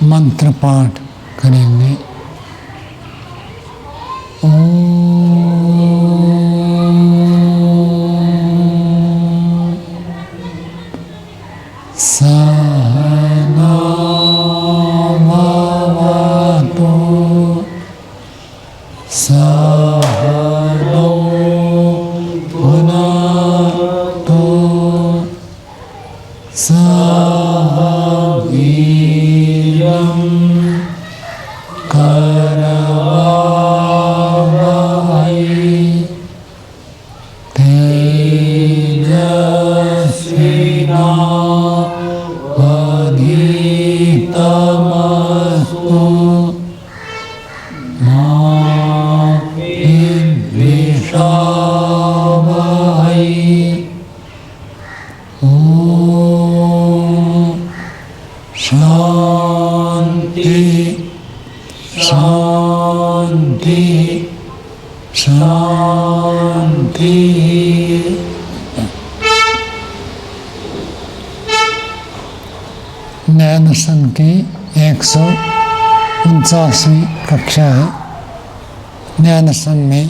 मंत्र पाठ करेंगे। सहना भवतु सहनौ भुनक्तु सह वीर्यं करवावहै तेजस्विनावधीतमस्तु मा विद्विषावहै। शांति शांति शांति। न्याय दर्शन की 149वीं कक्षा है। न्याय दर्शन में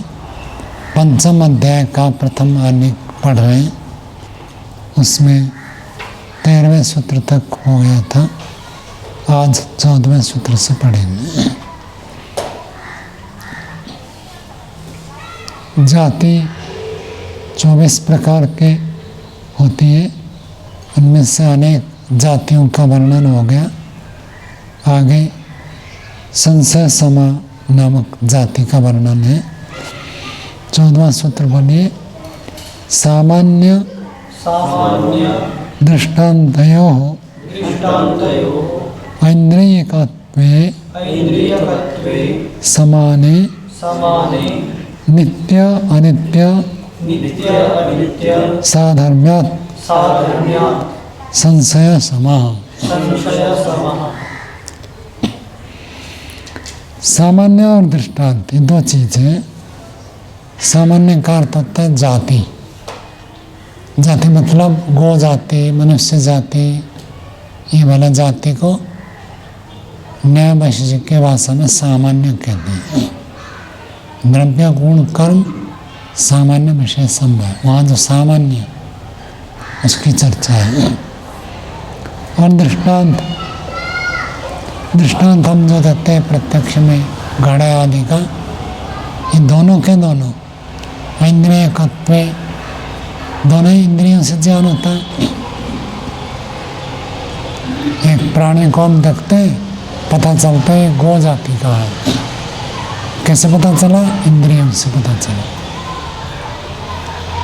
पंचम अध्याय का प्रथम आनेक पढ़ रहे हैं। उसमें 13वें सूत्र तक हो गया था। आज 14वें सूत्र से पढ़ेंगे। जाति 24 प्रकार के होती है। उनमें से अनेक जातियों का वर्णन हो गया। आगे संशय समा नामक जाति का वर्णन है। 14वां सूत्र बोलिए। सामान्य दृष्टान्तयोः ऐन्द्रियकत्वे समाने नित्य अनित्य साधर्म्यात् संशय समः। सामान्य और दृष्टांत ये दो चीजें। सामान्य का अर्थ होता है जाति। जाति मतलब गो जाति, मनुष्य जाति, ये वाला जाति को न्याय वैशेषिक के भाषा में सामान्य कहते हैं। द्रव्य गुण कर्म सामान्य विषय संभव, वहाँ जो सामान्य उसकी चर्चा है। और दृष्टांत, दृष्टांत हम जो देते हैं प्रत्यक्ष में घड़ा आदि का, ये दोनों के दोनों ऐन्द्रियकत्व, दोनों ही इंद्रियों से ज्ञान होता है। एक प्राणी को हम देखते हैं, पता चलता है गो जाति का है। कैसे पता चला? इंद्रियों से पता चला।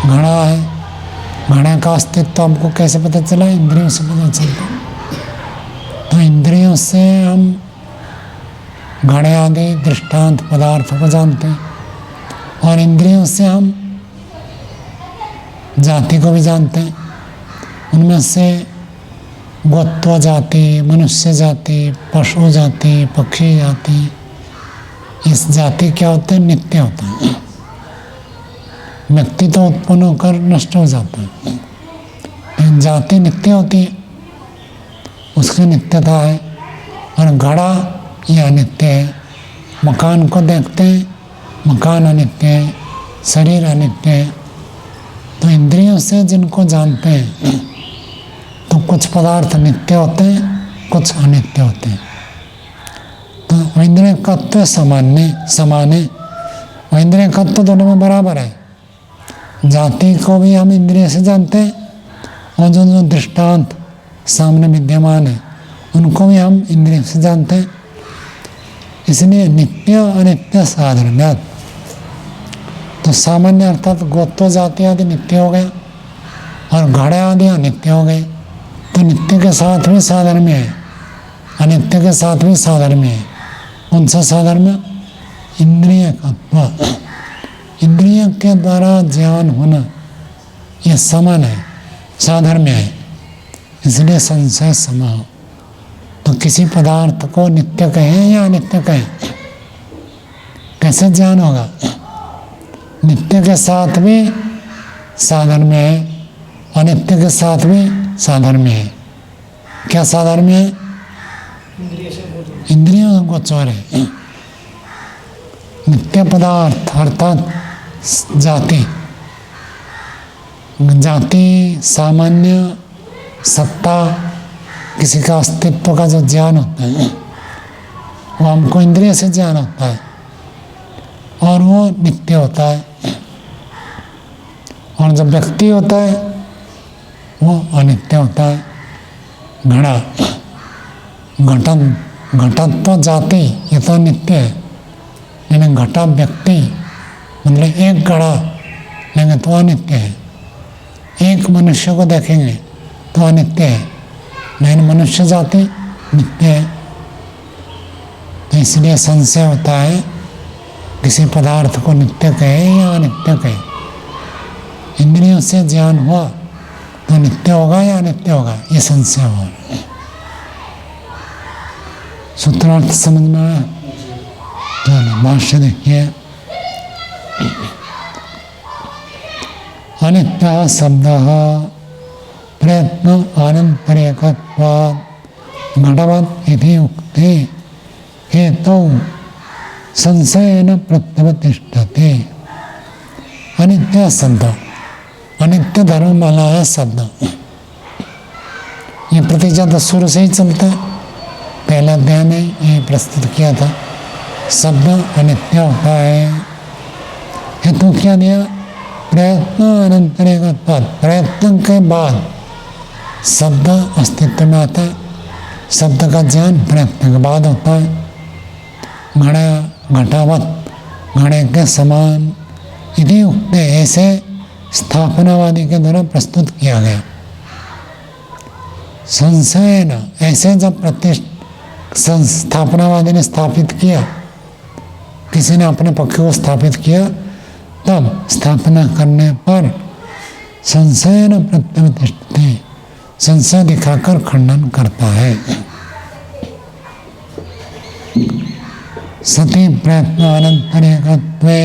घड़ा है, घड़ा का अस्तित्व हमको कैसे पता चला? इंद्रियों से पता चलता। तो इंद्रियों से हम घड़े आदि दृष्टांत पदार्थों को जानते हैं, और इंद्रियों से हम जाति को भी जानते हैं। उनमें से गोत्व जाति, मनुष्य जाति, पशु जाति, पक्षी जाति, इस जाति क्या होते हैं? नित्य होता है। व्यक्ति तो उत्पन्न होकर नष्ट हो जाता है, लेकिन जाति नित्य होती है, उसकी नित्यता है। और घड़ा ये अनित्य है। मकान को देखते हैं, मकान अनित्य है, शरीर अनित्य है। तो इंद्रियों से जिनको जानते हैं, तो कुछ पदार्थ नित्य होते हैं, कुछ अनित्य होते हैं। तो ऐन्द्रियकत्व समाने, ऐन्द्रियकत्व दोनों में बराबर है। जाति को भी हम इंद्रिय से जानते हैं, और जो जो दृष्टांत सामने विद्यमान है उनको भी हम इंद्रिय से जानते हैं। इसलिए नित्य अनित्य साधर्म्यात्, तो सामान्य अर्थात गोत्व जाति आदि नित्य हो गया, और घड़े आदि अनित्य हो गए। तो नित्य के साथ भी साधर्म्य है, अनित्य के साथ भी साधर्म्य है। कौन सा साधर्म्य? इंद्रियकत्व। इंद्रिय के द्वारा ज्ञान होना ये समान है, साधर्म्य है। इसलिए संशय समा। तो किसी पदार्थ को नित्य कहें या अनित्य कहें, कैसे ज्ञान होगा? नित्य के साथ भी साधर्म्य है, अनित्य के साथ भी साधर्म्य है। क्या साधर्म्य है? इंद्रियों को गोचर है। नित्य पदार्थ अर्थात जाति, जाति सामान्य सत्ता, किसी का अस्तित्व का जो ज्ञान होता है वो हमको इंद्रिय से ज्ञान होता है और वो नित्य होता है। और जब व्यक्ति होता है वो अनित्य होता है। घड़ा, घटत्व जाति ये तो नित्य है, लेकिन घटा व्यक्ति मतलब एक घड़ा लेंगे तो अनित्य है। एक मनुष्य को देखेंगे तो अनित्य है, लेकिन मनुष्य जाति नित्य है। तो इसलिए संशय होता है किसी पदार्थ को नित्य कहे या अनित्य कहे। इंद्रियों से ज्ञान हुआ तो नित्य होगा या अनित्य होगा, ये संशय हुआ। सूत्रार्थ समझ में आया? चलो भाष्य देखिए। अनित्य शब्द प्रयत्न अनंतरेकत्वात् घटवत् इति उक्ते हेतौ संशयेन प्रत्यवतिष्ठते। अनित्य शब्द, अनित्य धर्म वाला है शब्द। ये प्रतिजात शुरू से ही चलता है, पहला अध्याय में ये प्रस्तुत किया था। शब्द अनित्य होता है। हेतु क्या दिया? प्रयत्न अनंतरेकत्वात्, प्रयत्न के बाद शब्द अस्तित्व में आता है। शब्द का ज्ञान प्रयत्न के बाद होता है। घड़ा घटावत, घड़े के समान यदि उक्ते, ऐसे स्थापनावादी के द्वारा प्रस्तुत किया गया। संशय न, ऐसे जब स्थापनावादी ने स्थापित किया, किसी ने अपने पक्ष को स्थापित किया, तब स्थापना करने पर संशय न प्रत्यवतिष्ठते, संशय दिखाकर खंडन करता है। सति प्रयत्न अनंतरेकत्वे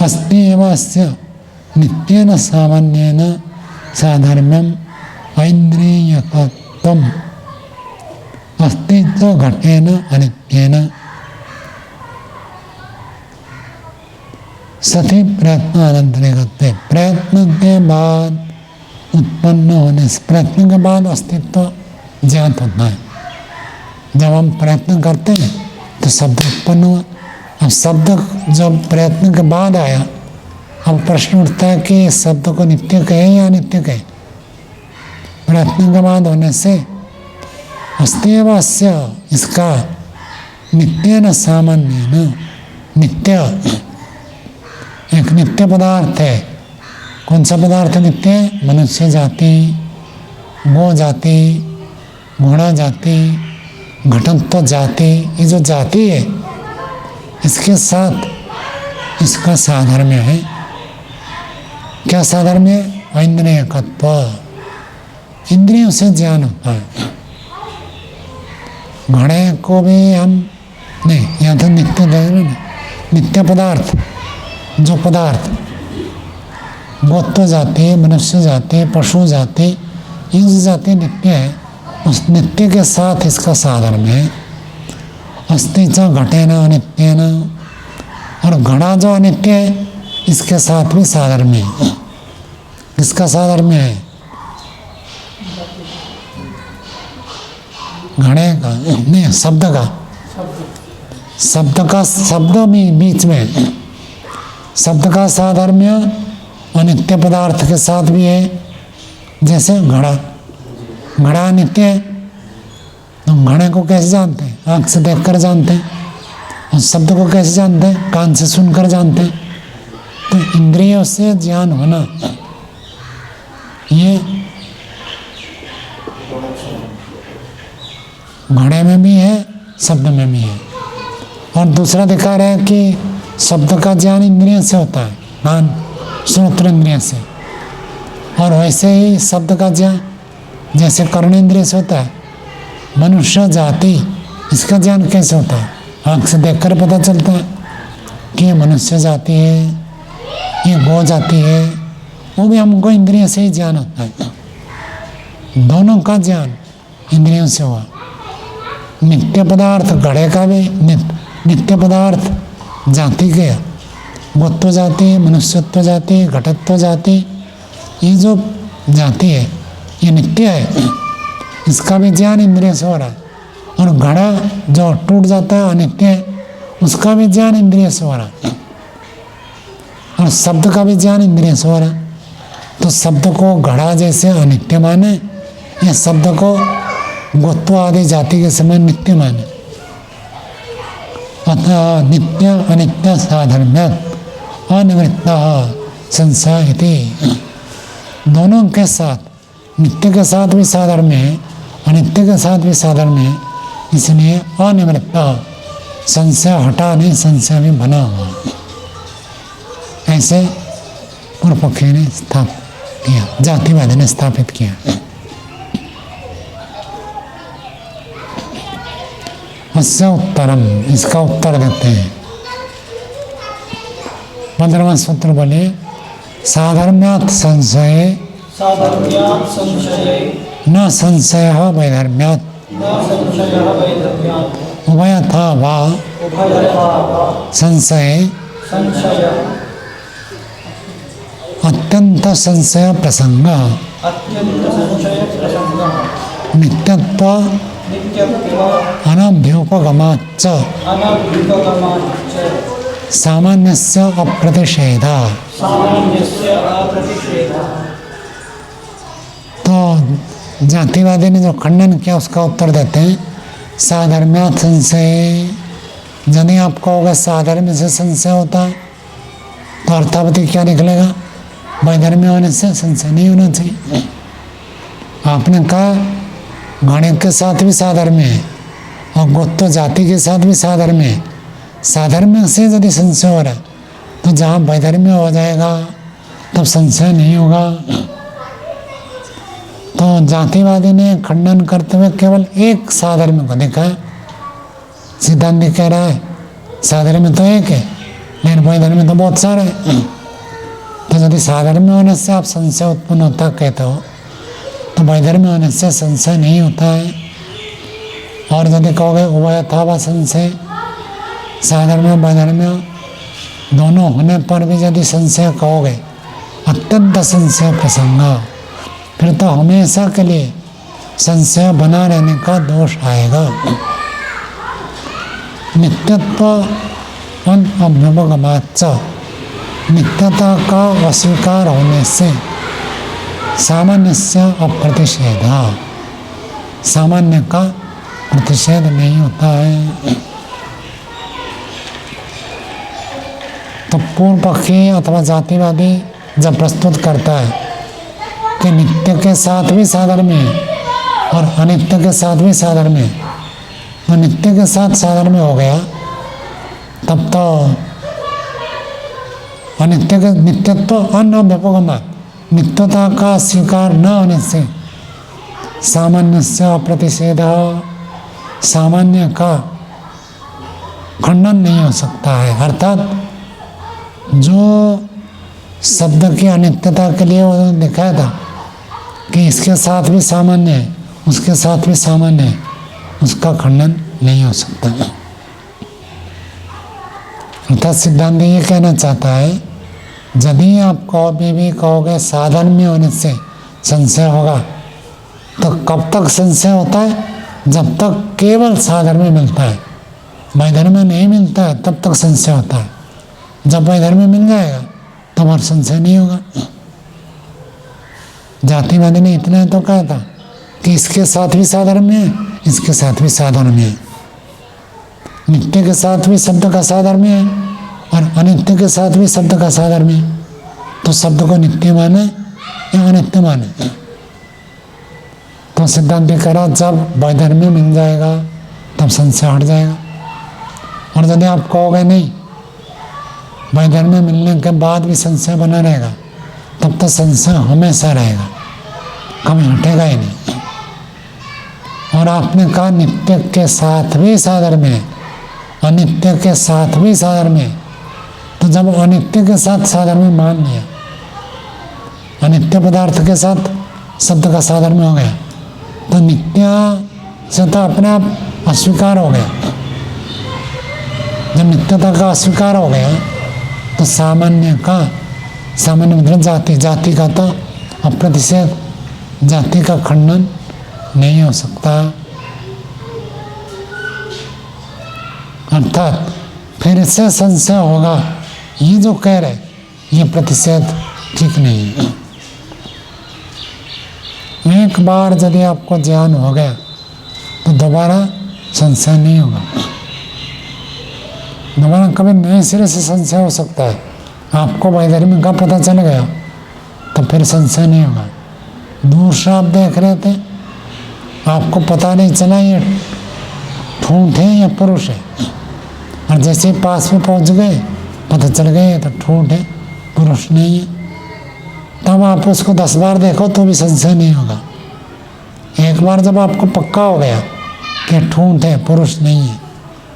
अस्ति एव अस्य नित्येन सामान्येन साधर्म्यम् ऐन्द्रियकत्वम् अस्ति च घटेन अनित्येन। सति प्रयत्न अनंतरेकत्वे, प्रयत्न के बाद उत्पन्न होने से, प्रयत्न के बाद अस्तित्व ज्ञात होता है। जब हम प्रयत्न करते हैं तो शब्द उत्पन्न हुआ। अब शब्द जब प्रयत्न के बाद आया, अब प्रश्न उठता है कि शब्द को नित्य कहे या अनित्य कहे। प्रयत्न के बाद होने से अस्त्यव अस्य, इसका नित्य न सामान्य न, नित्य एक नित्य पदार्थ है। कौन सा पदार्थ नित्य है? मनुष्य जाति, गो जाति, घोड़ा जाति, घटत्व जाति, ये जो जाति है इसके साथ इसका साधर्म्य है। क्या साधर्म्य है? ऐन्द्रियकत्व, इंद्रियों से ज्ञान होता है। घड़े को भी हम नहीं, यहाँ तो नित्य पदार्थ, जो पदार्थ गोत्व जाति, मनुष्य जाति, पशु जाति, ये जो जाति नित्य है, उस नित्य के साथ इसका साधर्म्य है। अस्ति च घटेन अनित्येन, और घड़ा जो अनित्य है इसके साथ भी साधर्म्य है। किसका साधर्म्य है? घड़े का नहीं, शब्द का, शब्द का, शब्द में बीच में शब्द का साधर्म्य अनित्य पदार्थ के साथ भी है। जैसे घड़ा, घड़ा नित्य है तो घड़े को कैसे जानते हैं? आँख से देखकर जानते हैं। और शब्द को कैसे जानते हैं? कान से सुनकर जानते हैं। तो इंद्रियों से ज्ञान होना, ये घड़े में भी है, शब्द में भी है। और दूसरा दिखा रहा है कि शब्द का ज्ञान इंद्रियों से होता है, कान श्रोत्र इंद्रिय से, और वैसे ही शब्द का ज्ञान जैसे कर्णेंद्रिय से होता है। मनुष्य जाति, इसका ज्ञान कैसे होता है? आँख से देखकर पता चलता है कि ये मनुष्य जाति है, ये गौ जाति है, वो भी हमको इंद्रिय से ही ज्ञान होता है। दोनों का ज्ञान इंद्रियों से हुआ। नित्य पदार्थ घड़े का भी नित्य पदार्थ जाति के, गोत्व जाति, मनुष्यत्व जाति, घटत्व जाति, ये जो जाति है ये नित्य है, इसका भी ज्ञान इंद्रिय से हो रहा है। और घड़ा जो टूट जाता है अनित्य है, उसका भी ज्ञान इंद्रिय से हो रहा है। और शब्द का भी ज्ञान इंद्रिय से हो रहा है। तो शब्द को घड़ा जैसे अनित्य माने या शब्द को गोत्व आदि जाति के समान नित्य माने। अतः नित्य अनित्य साधर्म्य अनिवृत्ता संशय इति, दोनों के साथ, नित्य के साथ भी साधर्म्य है, अनित्य के साथ भी साधर्म्य है, इसलिए अनिवृत्ता, संशय हटा नहीं, संशय भी बना हुआ। ऐसे पूर्व पक्षी ने स्थापित किया, जातिवादी ने स्थापित किया। उससे उत्तरम, इसका उत्तर देते हैं 15वां सूत्र बोलिए, साधर्म्यात् संशये न संशय वैधर्म्यात् उभयथा वा संशय अत्यंत संशय प्रसंग नित्यत्व अनभ्युपगमाच्च सामान्यस्य अप्रतिषेधा। तो जातिवादी ने जो खंडन किया उसका उत्तर देते हैं, साधर्म्यात् संशय, यदि आप कहोगे साधर्म्य से संशय होता है तो अर्थावधि क्या निकलेगा, वैधर्म्य होने से संशय नहीं होना चाहिए। आपने कहा गणित के साथ भी साधर्म्य है और गोत्व जाति के साथ भी साधर्म्य है, साधर्म्य से यदि संशय हो रहा है तो जहाँ वैधर्म्य हो जाएगा तब संशय नहीं होगा। तो जातिवादी ने खंडन करते हुए केवल एक साधर्म्य को देखा। सिद्धांत कह रहा है साधर्म्य तो एक है लेकिन वैधर्म्य तो बहुत सारे हैं। तो यदि साधर्म्य होने से आप संशय उत्पन्न होता कहते हो तो वैधर्म्य होने से संशय नहीं होता है। और यदि कहोगे उभयथा वा संशय, साधर्म्य वैधर्म्य दोनों होने पर भी यदि संशय कहोगे, अत्यंत संशय प्रसंग, फिर तो हमेशा के लिए संशय बना रहने का दोष आएगा। नित्यत्व अभ्युपगमाच्च, नित्यता का अस्वीकार होने से सामान्यस्य अप्रतिषेधा, सामान्य का प्रतिषेध नहीं होता है। तो पूर्व पक्षी अथवा जातिवादी जब प्रस्तुत करता है कि नित्य के साथ भी साधर्म्य है और अनित्य के साथ भी साधर्म्य है, तो नित्य के साथ साधर्म्य हो गया तब तो अनित्य के नित्यत्व अनभ्युपगमा, नित्यता का स्वीकार न होने से सामान्य से अप्रतिषेध, सामान्य का खंडन नहीं हो सकता है। अर्थात जो शब्द की अनित्यता के लिए उन्होंने दिखाया था कि इसके साथ भी सामान्य है, उसके साथ भी सामान्य है, उसका खंडन नहीं हो सकता। अर्थात सिद्धांत ये कहना चाहता है यदि आप कभी भी कहोगे साधर्म्य होने से संशय होगा तो कब तक संशय होता है, जब तक केवल साधर्म्य मिलता है, वैधर्म्य नहीं मिलता है तब तक संशय होता है। जब वैधर्म्य मिल जाएगा तब और संशय नहीं होगा। जातिवादी ने इतना तो कहा था कि इसके साथ भी साधर्म्य है, इसके साथ भी साधर्म्य है, नित्य के साथ भी शब्द का साधर्म्य है और अनित्य के साथ भी शब्द का साधर्म्य है। तो शब्द को नित्य माने या अनित्य माने। तो सिद्धांत कह रहा जब वैधर्म्य मिल जाएगा तब संशय हट जाएगा। और यदि आप कहोगे नहीं वैधर्म्य मिलने के बाद भी संशय बना रहेगा तब तो संशय हमेशा रहेगा, कभी हटेगा ही नहीं। और आपने कहा नित्य के साथ भी साधर्म्य है, अनित्य के साथ भी साधर्म्य है, तो जब अनित्य के साथ साधर्म्य मान लिया, अनित्य पदार्थ के साथ शब्द का साधर्म्य हो गया, तो नित्य से तो अपने आप अस्वीकार हो गया। जब नित्यता का अस्वीकार हो गया तो सामान्य मतलब जाति का तो अप्रतिशत जाति का खंडन नहीं हो सकता। अर्थात फिर इससे संशय होगा, ये जो कह रहे ये प्रतिशत ठीक नहीं है। एक बार यदि आपको ज्ञान हो गया तो दोबारा संशय नहीं होगा। दोबारा कभी नए सिरे से संशय हो सकता है। आपको वैधर्म का पता चल गया तो फिर संशय नहीं होगा। दूर से आप देख रहे थे, आपको पता नहीं चला ये ठूंठ है या पुरुष है, और जैसे पास में पहुंच गए पता चल गए तो ठूंठ है, पुरुष नहीं है। तब आप उसको 10 बार देखो तो भी संशय नहीं होगा। एक बार जब आपको पक्का हो गया कि ठूंठ है, पुरुष नहीं है,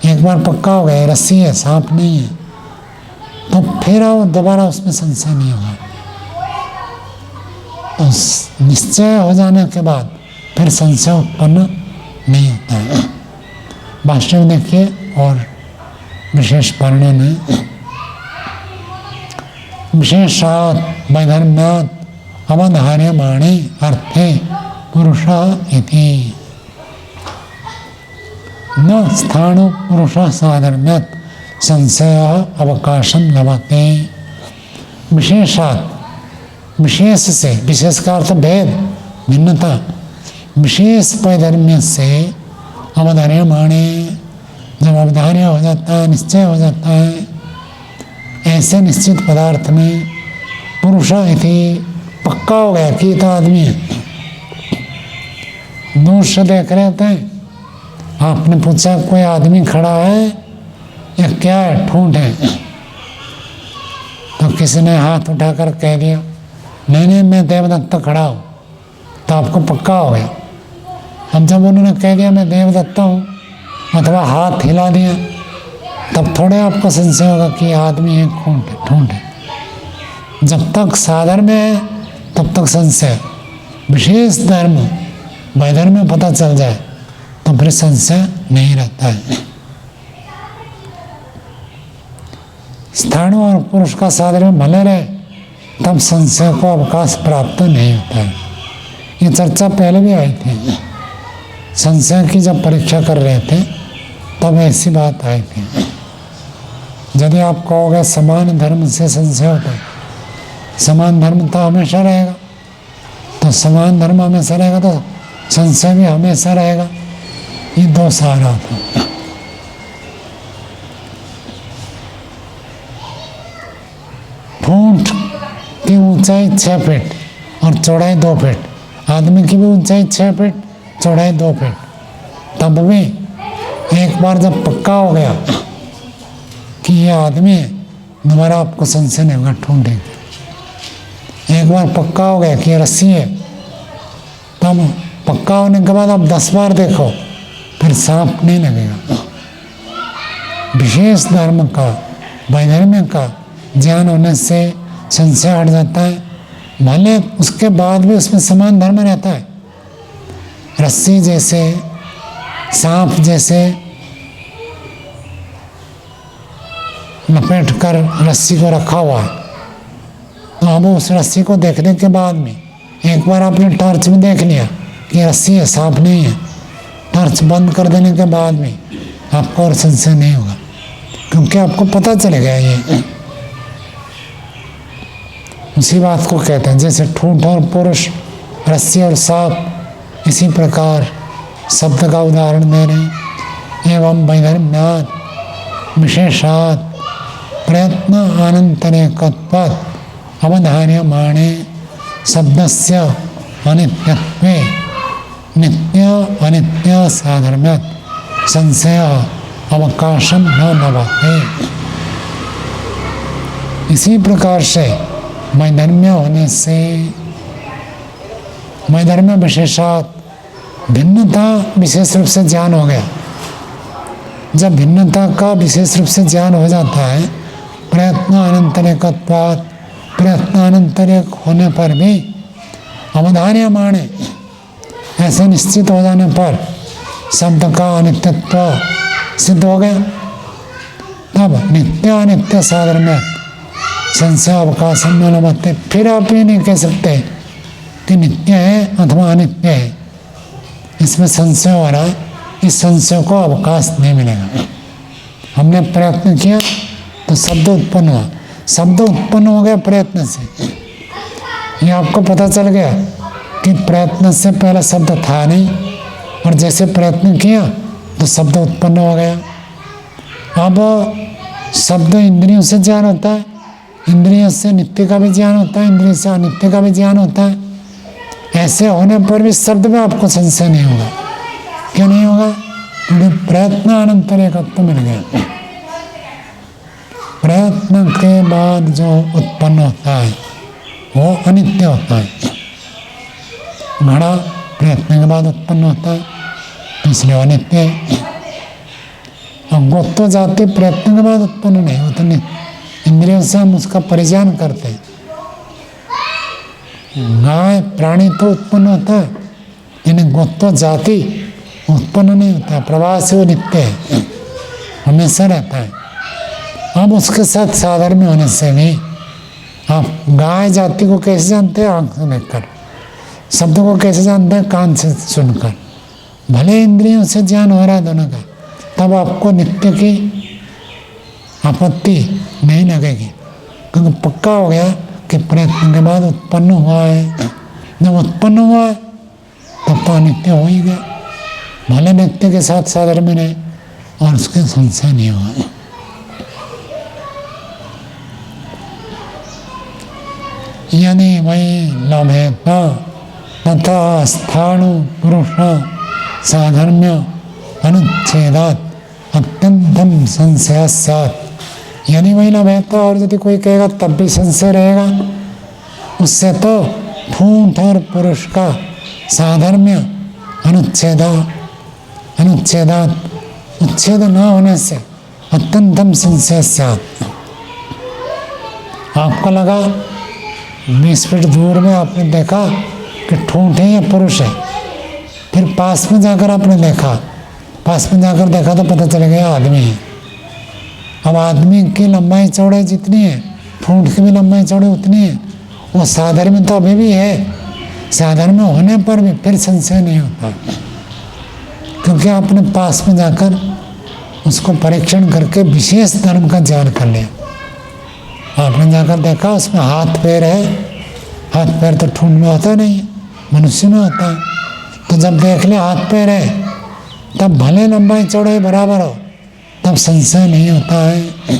एक बार पक्का हो गया रस्सी है, सांप नहीं है, तो फिर दोबारा उसमें संशय नहीं होगा। उस निश्चय हो जाने के बाद फिर संशय उत्पन्न नहीं होता है। भाष्य में देखिए और विशेष वर्णन है। विशेषात् वैधर्म्यात् अवधार्यमाणे अर्थे पुरुषः इति न स्थाणु पुरुषः साधर्म्यात् संशयः अवकाशं लभते। विशेषात्, विशेष से, विशेष का अर्थ भेद, भिन्नता, विशेष वैधर्म्य से अवधार्यमाणे, जब अवधार्य हो जाता है, निश्चय हो जाता है ऐसे निश्चित पदार्थ में पुरुष इति पक्का हो गया कि तो आदमी है। दूर से देख रहे थे, आपने पूछा कोई आदमी खड़ा है या क्या है, ठूंठ है, तो किसी ने हाथ उठाकर कह दिया नहीं मैं देवदत्त खड़ा हूँ, तो आपको पक्का हो गया। अब जब उन्होंने कह दिया मैं देवदत्त हूँ अथवा हाथ हिला दिया तब थोड़े आपको संशय होगा कि आदमी है, ठूंठ है। जब तक साधर्म है तब तक संशय, विशेष धर्म वैधर्म में पता चल जाए तो फिर संशय नहीं रहता है। स्थाणु और पुरुष का साधर्म भले रहे तब संशय को अवकाश प्राप्त नहीं होता है। ये चर्चा पहले भी आई थी, संशय की जब परीक्षा कर रहे थे तब ऐसी बात आई थी। यदि आप कहोगे समान धर्म से संशय होता है, समान धर्म तो हमेशा रहेगा, तो समान धर्म हमेशा रहेगा तो संशय भी हमेशा रहेगा, ये दो सहारा था। ठूंठ की ऊंचाई 6 फीट और चौड़ाई 2 फीट, आदमी की भी ऊंचाई 6 फीट, चौड़ाई 2 फीट, तब भी एक बार जब पक्का हो गया कि ये आदमी है, दोबारा आपको संशय नहीं होगा ठूंठ है। एक बार पक्का हो गया कि ये रस्सी है, तब पक्का होने के बाद आप 10 बार देखो फिर सांप नहीं लगेगा। विशेष धर्म का, वैधर्म्य का ज्ञान होने से संशय हट जाता है, भले उसके बाद भी उसमें समान धर्म रहता है। रस्सी जैसे, सांप जैसे लपेट कर रस्सी को रखा हुआ है, तो अब उस रस्सी को देखने के बाद में एक बार आपने टॉर्च में देख लिया कि रस्सी है, सांप नहीं है, टॉर्च बंद कर देने के बाद में आपको और संशय नहीं होगा, क्योंकि आपको पता चलेगा ये। उसी बात को कहते हैं जैसे ठूंठ और पुरुष, रस्सी और सांप, इसी प्रकार शब्द का उदाहरण दे रहे। एवं वैधर्म्यात् विशेषात् प्रयत्न अनन्तरेकत्वात् अवधार्यमाणे शब्दस्य अनित्यत्वे नित्य अनित्य साधर्म्यात् संशयः अवकाशं न लभते। इसी प्रकार से वैधर्म्य होने से, वैधर्म्य विशेषात् भिन्नता विशेष रूप से ज्ञान हो गया। जब भिन्नता का विशेष रूप से ज्ञान हो जाता है, प्रयत्न अनंतरेकत्वात्, प्रयत्न अनंतरेक होने पर भी अवधार्यमाणे, ऐसे निश्चित हो जाने पर शब्द का अनित्यत्व सिद्ध हो गया। तब नित्य अनित्य साधर्म्य संशय अवकाश अनुपत्ति, फिर आप ये नहीं कह सकते कि नित्य है अथवा अनित्य है, इसमें संशय हो रहा है, इस संशय को अवकाश नहीं मिलेगा। हमने प्रयत्न किया तो शब्द उत्पन्न हुआ, शब्द उत्पन्न हो गया प्रयत्न से, ये आपको पता चल गया कि प्रयत्न से पहले शब्द था नहीं, और जैसे प्रयत्न किया तो शब्द उत्पन्न हो गया। अब शब्द इंद्रियों से ज्ञान होता है, इंद्रियों से नित्य का भी ज्ञान होता है, इंद्रियों से अनित्य का भी ज्ञान होता है। ऐसे होने पर भी शब्द में आपको संशय नहीं होगा। क्यों नहीं होगा? क्योंकि प्रयत्न अनंतर एकत्व मिल गया। प्रयत्न के बाद जो उत्पन्न होता है वो अनित्य होता है। घड़ा प्रयत्न के बाद उत्पन्न होता है, इसलिए अनित्य है। और गोत्व जाति प्रयत्न के बाद उत्पन्न नहीं होता, नहीं, इंद्रियों से हम उसका परिज्ञान करते हैं। गाय प्राणी तो उत्पन्न होता है, यानी गोत्व जाति उत्पन्न नहीं होता है, प्रवाह से वो नित्य है, हमेशा रहता है। अब उसके साथ साधर्म्य होने से भी आप गाय जाति को कैसे जानते हैं? आंख से देखकर। शब्द को कैसे जानते हैं? कान से सुनकर। भले इंद्रियों से ज्ञान हो रहा है दोनों का, तब आपको नित्य की आपत्ति नहीं लगेगी, क्योंकि पक्का हो गया कि प्रयत्न के बाद उत्पन्न हुआ है। जब उत्पन्न हुआ है तब तो अनित्य हो ही गया, भले नित्य के साथ साधर्म्य नहीं, और उसके संशय नहीं हुआ। यदि वही लभेता तथा स्थाणु पुरुष साधर्म्य अनुच्छेदात अत्यंतम संशय साथ। यदि वही लभेता, और यदि कोई कहेगा तब भी संशय रहेगा, उससे तो ठूंठ और पुरुष का साधर्म्य अनुच्छेदात उच्छेद न होने से अत्यंतम संशय साथ। आपको लगा 20 फीट दूर में आपने देखा कि ठूंठ है या पुरुष है, फिर पास में जाकर आपने देखा, पास में जाकर देखा तो पता चल गया आदमी है। अब आदमी की लंबाई चौड़ाई जितनी है, ठूंठ की भी लंबाई चौड़ाई उतनी है, वो साधर्म्य तो अभी भी है। साधर्म्य होने पर भी फिर संशय नहीं होता, क्योंकि आपने पास में जाकर उसको परीक्षण करके विशेष धर्म का ज्ञान कर लिया। आपने जाकर देखा उसमें हाथ पैर है, हाथ पैर तो ठूंठ में होता नहीं है, मनुष्य में होता है। तो जब देख ले हाथ पैर है, तब भले लंबाई चौड़ाई बराबर हो, तब संशय नहीं होता है।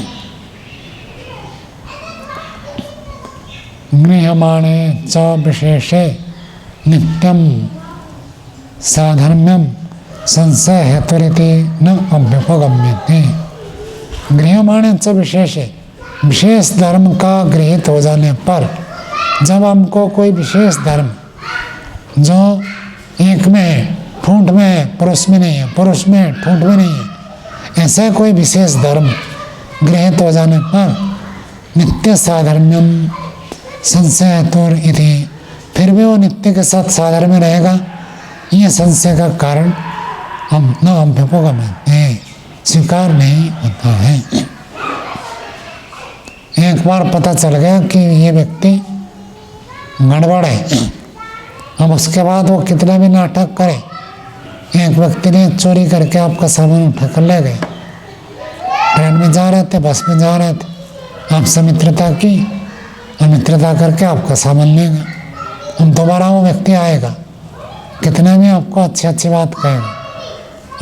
गृह्यमाणे च विशेषे नित्यम साधर्म्यम संशय हेतुरिति न अभ्युपगम्यते। गृह्यमाणे च विशेषे, विशेष धर्म का गृहीत हो जाने पर, जब हमको कोई विशेष धर्म जो एक में है, ठूंठ में है, पुरुष में नहीं है, पुरुष में है, ठूंठ में नहीं है, ऐसा कोई विशेष धर्म गृहीत हो जाने पर नित्य साधर्म्यम संशय हेतुर इति, फिर भी वो नित्य के साथ साधर्म्य रहेगा, ये संशय का कारण हम न अभ्युपगम्यते, स्वीकार नहीं होता है। एक बार पता चल गया कि ये व्यक्ति गड़बड़ है, अब उसके बाद वो कितना भी नाटक करे। एक व्यक्ति ने चोरी करके आपका सामान उठा कर ले गए, ट्रेन में जा रहे थे, बस में जा रहे थे, आपसे मित्रता की और मित्रता करके आपका सामान ले गए। अब दोबारा वो व्यक्ति आएगा, कितना भी आपको अच्छी अच्छी बात कहेगा,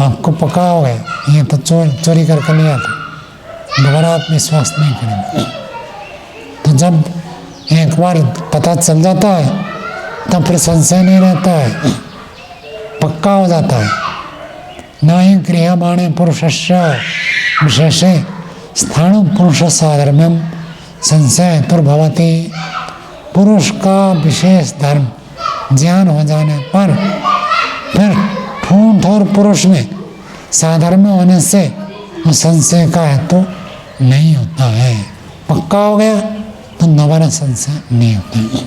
आपको पका हो गया ये तो चोरी करके लिया था, दोबारा आप विश्वास नहीं करेंगे। तो जब एक बार पता चल जाता है तब फिर संशय नहीं रहता है, पक्का हो जाता है। न ही गृह्यमाणे पुरुषस्य विशेषे स्थाणु पुरुष साधर्म्यम संशय हेतुर्भवति। पुरुष का विशेष धर्म ज्ञान हो जाने पर फिर ठूंठ और पुरुष में साधर्म्य होने से वो संशय का हेतु नहीं होता है। पक्का हो गया तो दोबारा संशय नहीं होता है।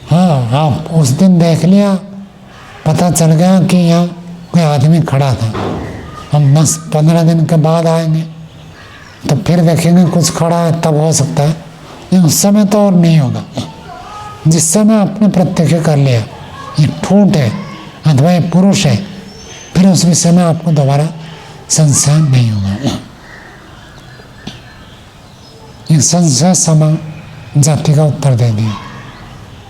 हाँ, आप उस दिन देख लिया पता चल गया कि यहाँ कोई आदमी खड़ा था, हम 10-15 दिन के बाद आएंगे तो फिर देखेंगे कुछ खड़ा है, तब हो सकता है, लेकिन उस समय तो और नहीं होगा। जिस समय आपने प्रत्यक्ष कर लिया ये ठूंठ है अथवा ये पुरुष है, फिर उस विषय में आपको दोबारा संशय नहीं होगा। ये संशय समा जाति का उत्तर दे दिया।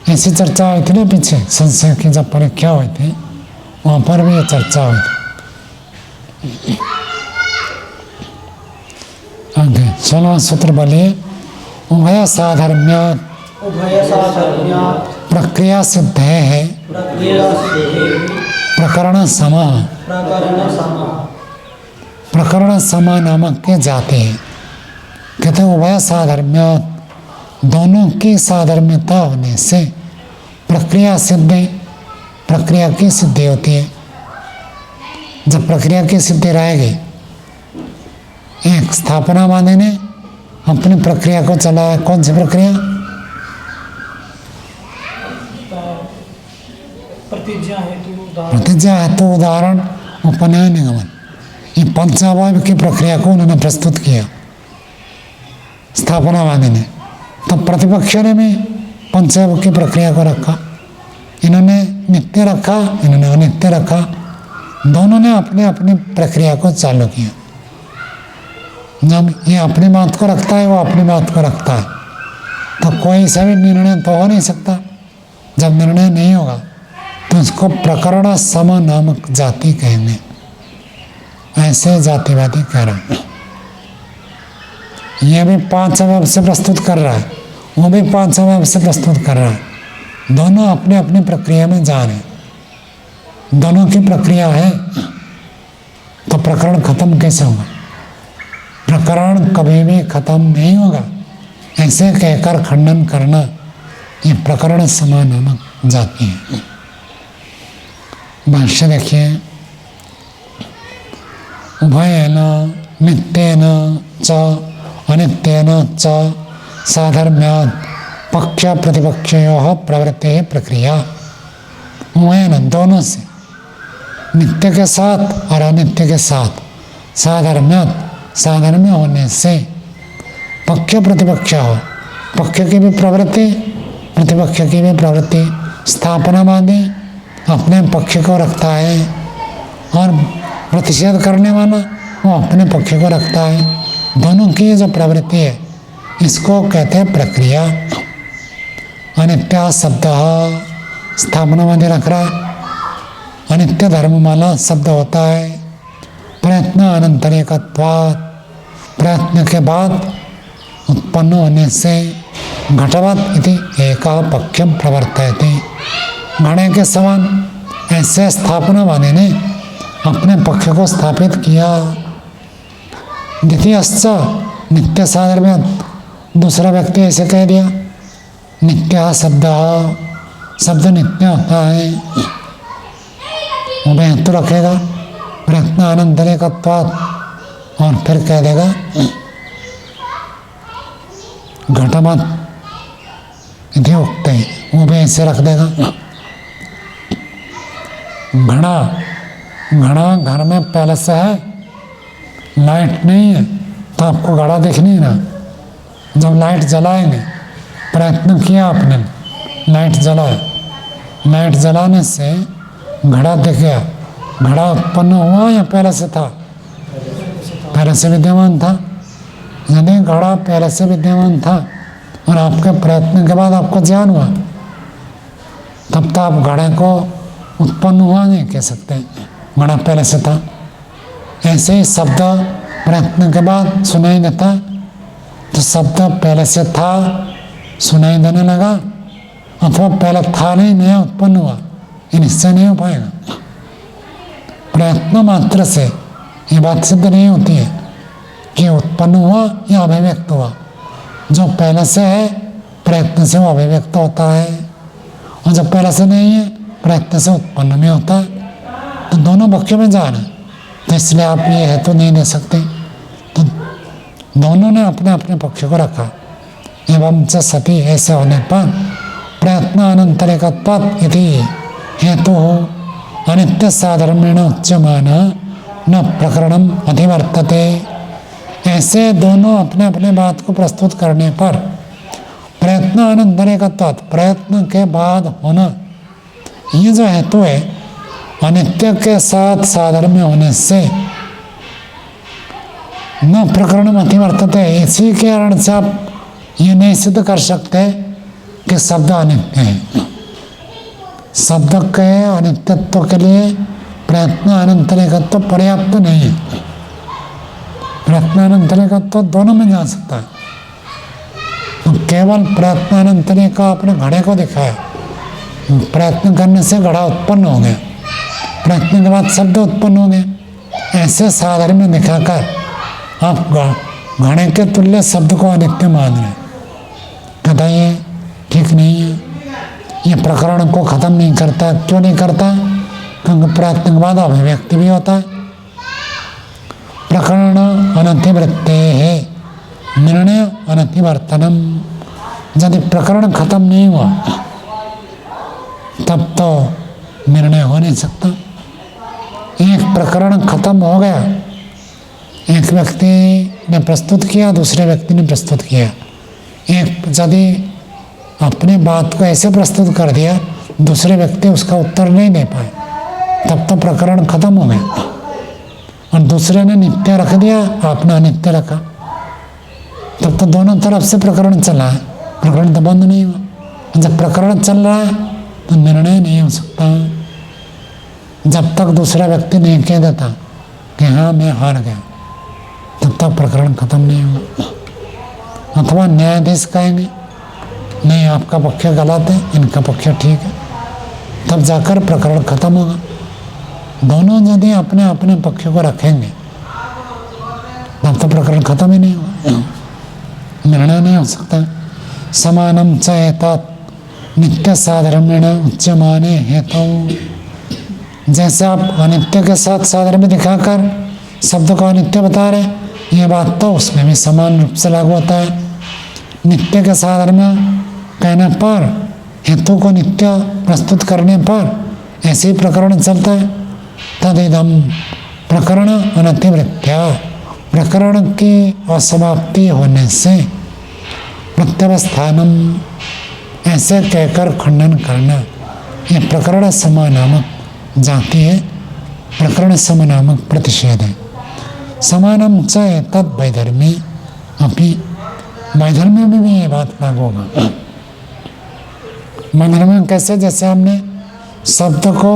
ऐसी चर्चा हुई थी ना पीछे, संशय की जब परीक्षा हुई थी वहाँ पर भी ये चर्चा हुई थी। आगे 16वां सूत्र बोलिए, उभय साधर्म्यात् प्रक्रिया सिद्ध है प्रकरण समा। प्रकरण समा नामक के जाते हैं। कहते उभय साधर्म्यात्, दोनों की साधर्म्यता होने से प्रक्रिया सिद्ध, प्रक्रिया की सिद्धि होती है। जब प्रक्रिया की सिद्धि रहेगी, एक स्थापनावादी ने अपनी प्रक्रिया को चलाया, कौन सी प्रक्रिया? प्रतिज्ञा हेतु उदाहरण उपनयन निगमन, ये पंचावयव की प्रक्रिया को उन्होंने प्रस्तुत किया स्थापनावादी ने। तब प्रतिपक्ष ने भी पंचावयव की प्रक्रिया को रखा, इन्होंने नित्य रखा, इन्होंने अनित्य रखा, दोनों ने अपने अपनी प्रक्रिया को चालू किया। जब ये अपनी बात को रखता है, वो अपनी बात को रखता है, तो कोई सा भी निर्णय तो हो नहीं सकता। जब निर्णय नहीं होगा तो उसको प्रकरण सम नामक जाति कहेंगे। ऐसे जातिवादी कह रहे हैं। ये भी 5 अवयव से प्रस्तुत कर रहा है, वो भी 5 अवयव से प्रस्तुत कर रहा है। दोनों अपने अपनी प्रक्रिया में जा रहे हैं। दोनों की प्रक्रिया है तो प्रकरण खत्म कैसे होगा? प्रकरण कभी भी खत्म नहीं होगा। ऐसे कहकर खंडन करना ये प्रकरण समा नामक जाति है। भाष्य देखिए, उभयेन नित्येन च अनित्येन च साधर्म्यात् पक्ष प्रतिपक्षयोः प्रवृत्ति प्रक्रिया। उभयेन, दोनों से, नित्य के साथ और अनित्य के साथ, साधर्म्यात्, साधर्म्य होने से, पक्ष प्रतिपक्ष हो, पक्ष की भी प्रवृत्ति प्रतिपक्ष की भी प्रवृत्ति। स्थापनावादी अपने पक्ष को रखता है और प्रतिषेध करने वाला वो अपने पक्ष को रखता है। दोनों की जो प्रवृत्ति है इसको कहते हैं प्रक्रिया। अनित्य शब्द स्थापनावादी रख रहा है। अनित्य धर्ममाला शब्द होता है प्रयत्न अनंतरिकत्वात्, प्रयत्न के बाद उत्पन्न होने से घटवत् इति एकः पक्षम प्रवर्तयति। घड़े के समान ऐसे स्थापनावादी ने अपने पक्ष को स्थापित किया। द्वितीयश्च नित्य साधर्म्यात्, दूसरा व्यक्ति ऐसे कह दिया नित्य शब्द नित्य होता है, वो बेहतर रखेगा प्रयत्न अनंतरिकत्वात्, और फिर कह देगा घटवत् इति उक्ते, वो भी ऐसे रख देगा। घड़ा घर में पहले से है, लाइट नहीं है तो आपको घड़ा दिख नहीं रहा। जब लाइट जलाएंगे, प्रयत्न किया आपने, लाइट जलाया, लाइट जलाने से घड़ा दिख गया। घड़ा उत्पन्न हुआ या पहले से था? पहले से विद्यमान था। यदि घड़ा पहले से विद्यमान था और आपके प्रयत्न के बाद आपको ज्ञान हुआ, तब तो आप घड़े को उत्पन्न हुआ नहीं कह सकते, घड़ा पहले से था। ऐसे ही शब्द प्रयत्न के बाद सुनाई देता, तो शब्द पहले से था सुनाई देने लगा, अथवा पहले था नहीं नया उत्पन्न हुआ, ये निश्चय नहीं हो पाएगा। प्रयत्न मात्र से ये बात सिद्ध नहीं होती है कि उत्पन्न हुआ या अभिव्यक्त हुआ। जो पहले से है प्रयत्न से वो अभिव्यक्त होता है, और जब पहले से नहीं है प्रयत्न से उत्पन्न नहीं होता है। तो दोनों पक्षों में जा रहे हैं, तो इसलिए आप ये हेतु नहीं दे सकते। तो दोनों ने अपने अपने पक्ष को रखा। एवं च सती, ऐसे होने पर प्रयत्न अनंतरिकत्वात् इति हेतु हो, अनित्य साधर्मेण उच्यमाना न प्रकरणम अधिवर्तते। ऐसे दोनों अपने अपने बात को प्रस्तुत करने पर प्रयत्न अनंतरेकत्वात्, प्रयत्न के बाद होना, ये जो हेतु है अनित्य के साथ साधर्म्य होने से न प्रकरण अतिवर्तते, इसी के कारण से आप ये नहीं सिद्ध कर सकते कि शब्द अनित्य है। शब्द के अनित्यत्व के लिए प्रयत्न अनंतरेकत्व पर्याप्त नहीं है। प्रयत्न अनंतरेकत्व दोनों में जा सकता है। तो केवल प्रयत्न अनंतरे का अपने घड़े को दिखाया, प्रयत्न करने से घड़ा उत्पन्न हो गया, प्रयत्न के बाद शब्द उत्पन्न हो गए, ऐसे साधर्म में दिखाकर आप घड़े के तुल्य शब्द को अनित्य मान रहे, कहता ये ठीक नहीं है, ये प्रकरण को खत्म नहीं करता। क्यों नहीं करता? क्योंकि प्रयत्न के बाद अभिव्यक्ति भी होता है। प्रकरण अनतिवृत्ते है, निर्णय अनतिवर्तनम। यदि प्रकरण खत्म नहीं हुआ तब तो निर्णय हो नहीं सकता। एक प्रकरण खत्म हो गया, एक व्यक्ति ने प्रस्तुत किया, दूसरे व्यक्ति ने प्रस्तुत किया, एक यदि अपने बात को ऐसे प्रस्तुत कर दिया, दूसरे व्यक्ति उसका उत्तर नहीं दे पाए, तब तो प्रकरण खत्म हो गया। और दूसरे ने नित्य रख दिया, आपने अनित्य रखा, तब तो दोनों तरफ से प्रकरण चला है, प्रकरण तो बंद नहीं हुआ। जब प्रकरण चल रहा है तो निर्णय नहीं हो सकता। जब तक दूसरा व्यक्ति नहीं कह देता कि हाँ मैं हार गया, तब तक प्रकरण खत्म नहीं होगा। अथवा न्यायाधीश कहेंगे नहीं आपका पक्ष गलत है, इनका पक्ष ठीक है, तब जाकर प्रकरण खत्म होगा। दोनों यदि अपने अपने पक्ष को रखेंगे तब तो प्रकरण खत्म ही नहीं होगा, निर्णय नहीं हो सकता। समानम च एतत् नित्य साधर्मेण उच्यमाने हेतु। जैसे आप अनित्य के साथ साधर्म्य दिखाकर शब्द को अनित्य बता रहे, ये बात तो उसमें भी समान रूप से लागू होता है। नित्य के साधर्म्य कहने पर, हेतु को नित्य प्रस्तुत करने पर ऐसे ही प्रकरण चलता है। तदिदम प्रकरण अनतिवृत्त्या, प्रकरण की असमाप्ति होने से प्रत्यवस्थानम, ऐसे कहकर खंडन करना, ये प्रकरण सम नामक जाति है, प्रकरण सम नामक प्रतिषेध है। समानम च एतद् वैधर्मी अपि, वैधर्म्य में भी ये बात लागू होगा। वैधर्म्य कैसे? जैसे हमने शब्द को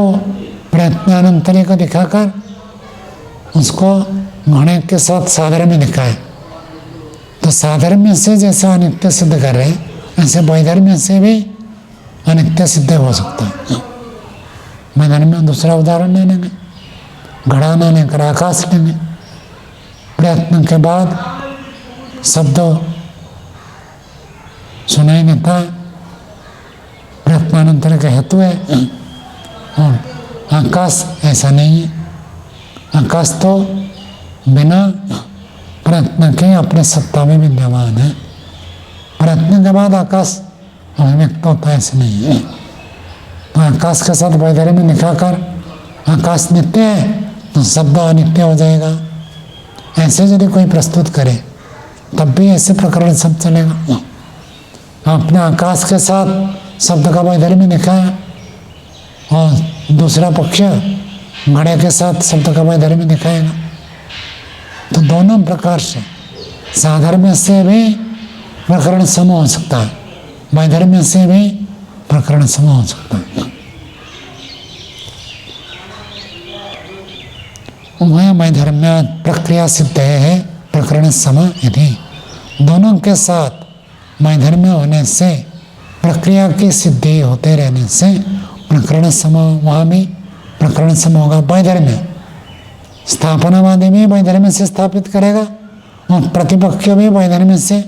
प्रयत्नानंतरे को दिखाकर उसको घड़े के साथ साधर्म्य दिखाए, तो साधर्म्य से जैसे अनित्य सिद्ध कर रहे हैं, ऐसे वैधर्म्य से भी अनित्य सिद्ध हो सकता है। वैधर्म्य दूसरा उदाहरण ले लेंगे, घड़ा न लेकर आकाश लेंगे। प्रयत्न के बाद शब्द सुनाई देता है, प्रयत्नानंतर का हेतु है। और आकाश ऐसा नहीं है, आकाश तो बिना प्रयत्न के अपने सत्ता में विद्यमान है। प्रयत्न के बाद आकाश अभिव्यक्त होता है, ऐसे नहीं है। तो आकाश के साथ वैधर्य में दिखाकर आकाश नित्य है तो शब्द अनित्य हो जाएगा। ऐसे यदि कोई प्रस्तुत करे तब भी ऐसे प्रकरण सब चलेगा। आपने आकाश के साथ शब्द का वैधर्य में दिखाया और दूसरा पक्ष घड़े के साथ शब्द का वैधर्य में दिखाएगा, तो दोनों प्रकार से साधर्म्य से भी प्रकरण सम हो सकता है, वैधर्म्य से भी प्रकरण सम हो सकता है। उभय वैधर्म्यात् प्रक्रिया सिद्ध है प्रकरण सम यदि, दोनों के साथ वैधर्म्य होने से प्रक्रिया की सिद्धि होते रहने से प्रकरण सम, वहाँ भी प्रकरण सम होगा। वैधर्म्य स्थापनावादी भी वैधर्म्य से स्थापित करेगा और प्रतिपक्ष भी वैधर्म्य से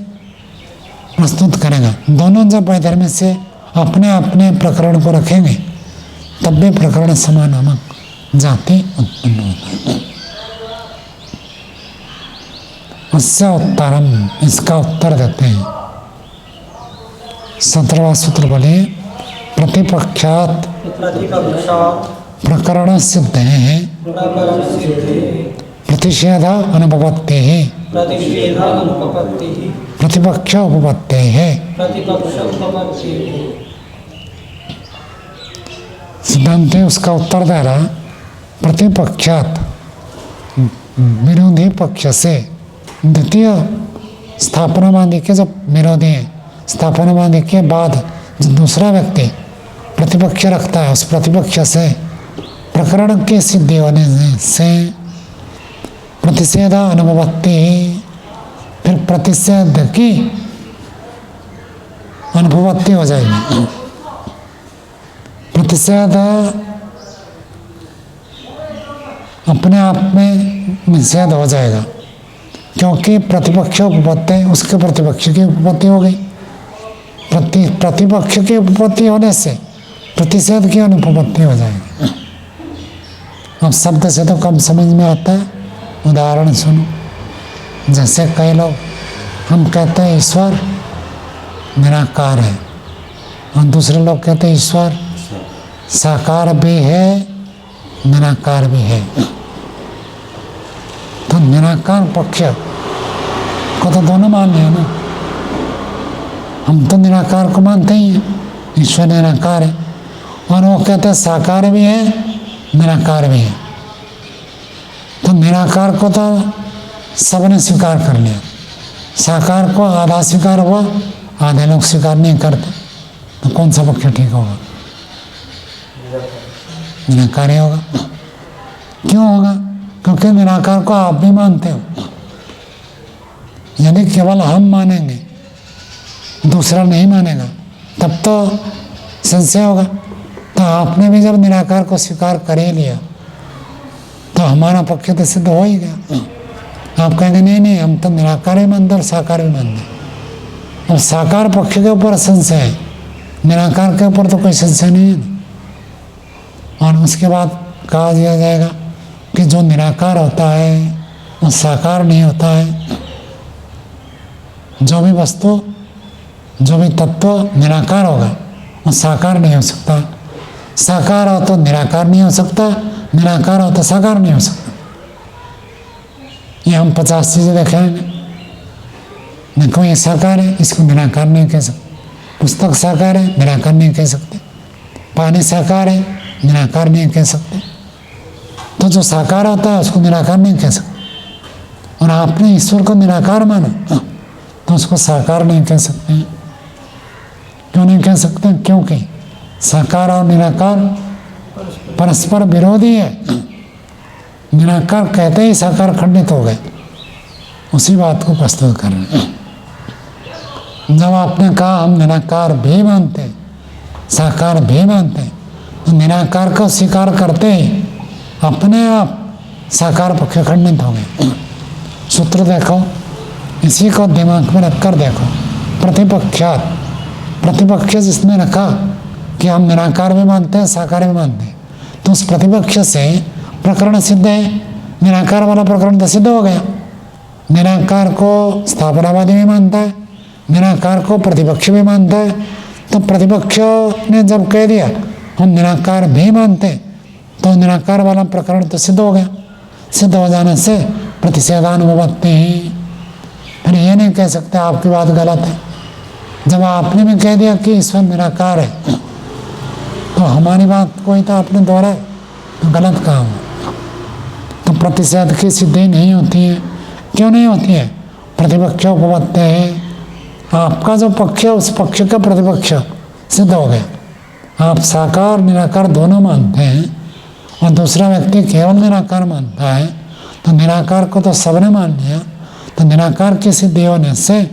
प्रस्तुत करेगा। दोनों जब वैधर्म्य से अपने अपने प्रकरण को रखेंगे तब भी प्रकरण सम नामक जाति उत्पन्न होता है। उससे उत्तरम, इसका उत्तर देते हैं 17वां सूत्र बोले प्रतिपक्षात प्रकरण सिद्धे प्रतिषेध अनुपपत्ति प्रतिपक्ष उपपत्ति है। सिद्धांत उसका उत्तर दे रहा, प्रतिपक्षात विरोधी पक्ष से द्वितीय स्थापनावादी के जो विरोधी है, स्थापनावादी के बाद जो दूसरा व्यक्ति प्रतिपक्ष रखता है, उस प्रतिपक्ष से प्रकरण की सिद्धि होने से प्रतिषेध अनुपपत्ति, फिर प्रतिषेध की अनुपपत्ति हो जाएगी। प्रतिषेध अपने आप में निषेध हो जाएगा, क्योंकि प्रतिपक्ष उपपत्ति उसके प्रतिपक्ष की उपपत्ति हो गई। प्रतिपक्ष की उपपत्ति होने से प्रतिषेध की अनुपपत्ति हो जाएगी। अब शब्द से तो कम समझ में आता है, उदाहरण सुनो। जैसे कई लोग हम कहते हैं ईश्वर निराकार है, और दूसरे लोग कहते हैं ईश्वर साकार भी है निराकार भी है। तो निराकार पक्ष को तो दोनों मान लिया ना। हम तो निराकार को मानते ही हैं, ईश्वर निराकार है, और वो कहते हैं साकार भी है निराकार भी है। तो निराकार को तो सबने स्वीकार कर लिया, साकार को आधा स्वीकार हुआ, आधे लोग स्वीकार नहीं करते। तो कौन सा पक्ष ठीक होगा? निराकार ही होगा। क्यों होगा? क्योंकि निराकार को आप भी मानते हो। यदि केवल हम मानेंगे, दूसरा नहीं मानेगा, तब तो संशय होगा। तो आपने भी जब निराकार को स्वीकार कर ही लिया, तो हमारा पक्ष तो सिद्ध हो ही गया। आप कहेंगे नहीं नहीं, हम तो निराकार ही मानते और साकार भी मानते। और साकार पक्ष के ऊपर संशय है, निराकार के ऊपर तो कोई संशय नहीं है। और उसके बाद कहा दिया जाएगा कि जो निराकार होता है वो साकार नहीं होता है। जो भी वस्तु, जो भी तत्व निराकार होगा वो साकार नहीं हो सकता। साकार हो तो निराकार नहीं हो सकता, निराकार हो तो साकार नहीं हो सकता। ये हम 50 चीज़ें देखे हैं। देखो ये साकार है, इसको निराकार नहीं कह सकते। पुस्तक साकार है, निराकार नहीं कह सकते। पानी साकार है, निराकार नहीं कह सकते। तो जो साकार होता है उसको निराकार नहीं कह सकते। और आपने ईश्वर को निराकार माना तो उसको साकार नहीं कह सकते। क्यों नहीं कह सकते? क्योंकि साकार और निराकार परस्पर विरोधी है। निराकार कहते ही साकार खंडित हो गए। उसी बात को प्रस्तुत कर रहे हैं। जब आपने कहा हम निराकार भी मानते हैं, साकार भी मानते हैं, तो निराकार को स्वीकार करते ही अपने आप साकार पक्ष खंडित हो गए। सूत्र देखो, इसी को दिमाग में रखकर देखो। प्रतिपक्षात, प्रतिपक्ष जिसने रखा कि हम निराकार भी मानते हैं साकार भी मानते हैं, तो उस प्रतिपक्ष से प्रकरण सिद्ध है। निराकार वाला प्रकरण तो सिद्ध हो गया। निराकार को स्थापनावादी भी मानता है, निराकार को प्रतिपक्ष भी मानता है। तो प्रतिपक्ष ने जब कह दिया हम निराकार भी मानते हैं, तो निराकार वाला प्रकरण तो सिद्ध हो गया। सिद्ध हो जाने से प्रतिषेधानुपपत्ति ही। फिर ये नहीं कह सकते आपकी बात गलत है। जब आपने भी कह दिया कि ईश्वर निराकार है, तो हमारी बात कोई तो आपने दोहराया, तो गलत कहा हुआ। तो प्रतिषेध की सिद्धि नहीं होती है। क्यों नहीं होती है? प्रतिपक्ष उपपत्ति है। आपका जो पक्ष है उस पक्ष का प्रतिपक्ष सिद्ध हो गया। आप साकार निराकार दोनों मानते हैं और दूसरा व्यक्ति केवल निराकार मानता है, तो निराकार को तो सबने मान लिया। तो निराकार की सिद्धि होने से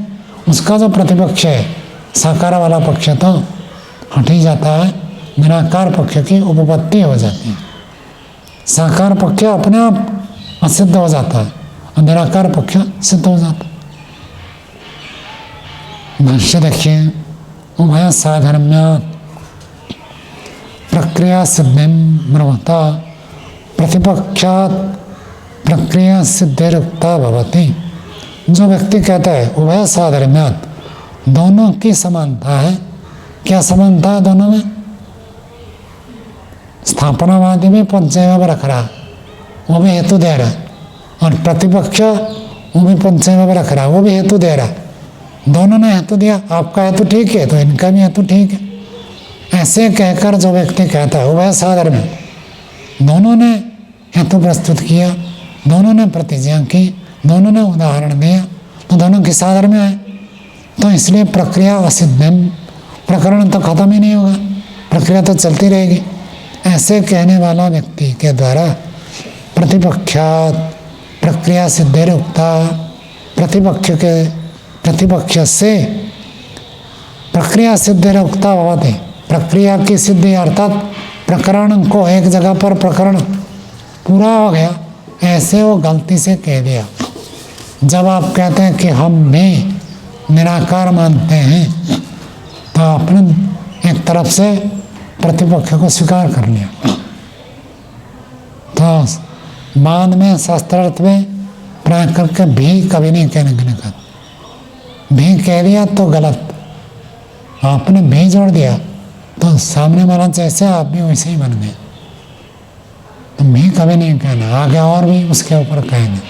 उसका जो प्रतिपक्ष है साकार वाला पक्ष तो हट ही जाता है। निराकार पक्ष की उपपत्ति हो जाती है। साकार पक्ष अपने आप असिद्ध हो जाता है और निराकार पक्ष सिद्ध हो जाता है। भाष्य देखिए, उभय साधर्म्यात् प्रक्रिया सिद्धिं ब्रह्मता प्रतिपक्षात् प्रक्रिया सिद्धिरुक्ता भवति। जो व्यक्ति कहता है उभय साधर्म्यात्, दोनों की समानता है। क्या समानता है दोनों में? स्थापनावादी भी पंचम में रख रहा, वो भी हेतु दे रहा, और प्रतिपक्ष वो भी पंचम में रख रहा, वो भी हेतु दे रहा। दोनों ने हेतु दिया, आपका हेतु ठीक है तो इनका भी हेतु ठीक है। ऐसे कहकर जो व्यक्ति कहता है उभय साधर में दोनों ने हेतु प्रस्तुत किया, दोनों ने प्रतिज्ञा की, दोनों ने उदाहरण दिया, तो दोनों किस साधर में आए? तो इसलिए प्रक्रिया असिद्धम, प्रकरण तो खत्म ही नहीं होगा, प्रक्रिया तो चलती रहेगी। ऐसे कहने वाला व्यक्ति के द्वारा प्रतिपक्षात प्रक्रिया सिद्धिरुक्ता, प्रतिपक्ष से प्रक्रिया सिद्धिरुक्ता भवति, प्रक्रिया की सिद्धि अर्थात प्रकरण को एक जगह पर प्रकरण पूरा हो गया, ऐसे वो गलती से कह दिया। जब आप कहते हैं कि हम भी निराकार मानते हैं, तो आपने एक तरफ से प्रतिपक्ष को स्वीकार कर लिया। तो बाद में शास्त्रार्थ में प्राय करके भी कभी नहीं कहने के लिए कहा, भी कह दिया तो गलत, आपने भी जोड़ दिया तो सामने वाला जैसे आप भी वैसे ही बन गए। तो भी कभी नहीं कहना, आगे और भी उसके ऊपर कहेंगे,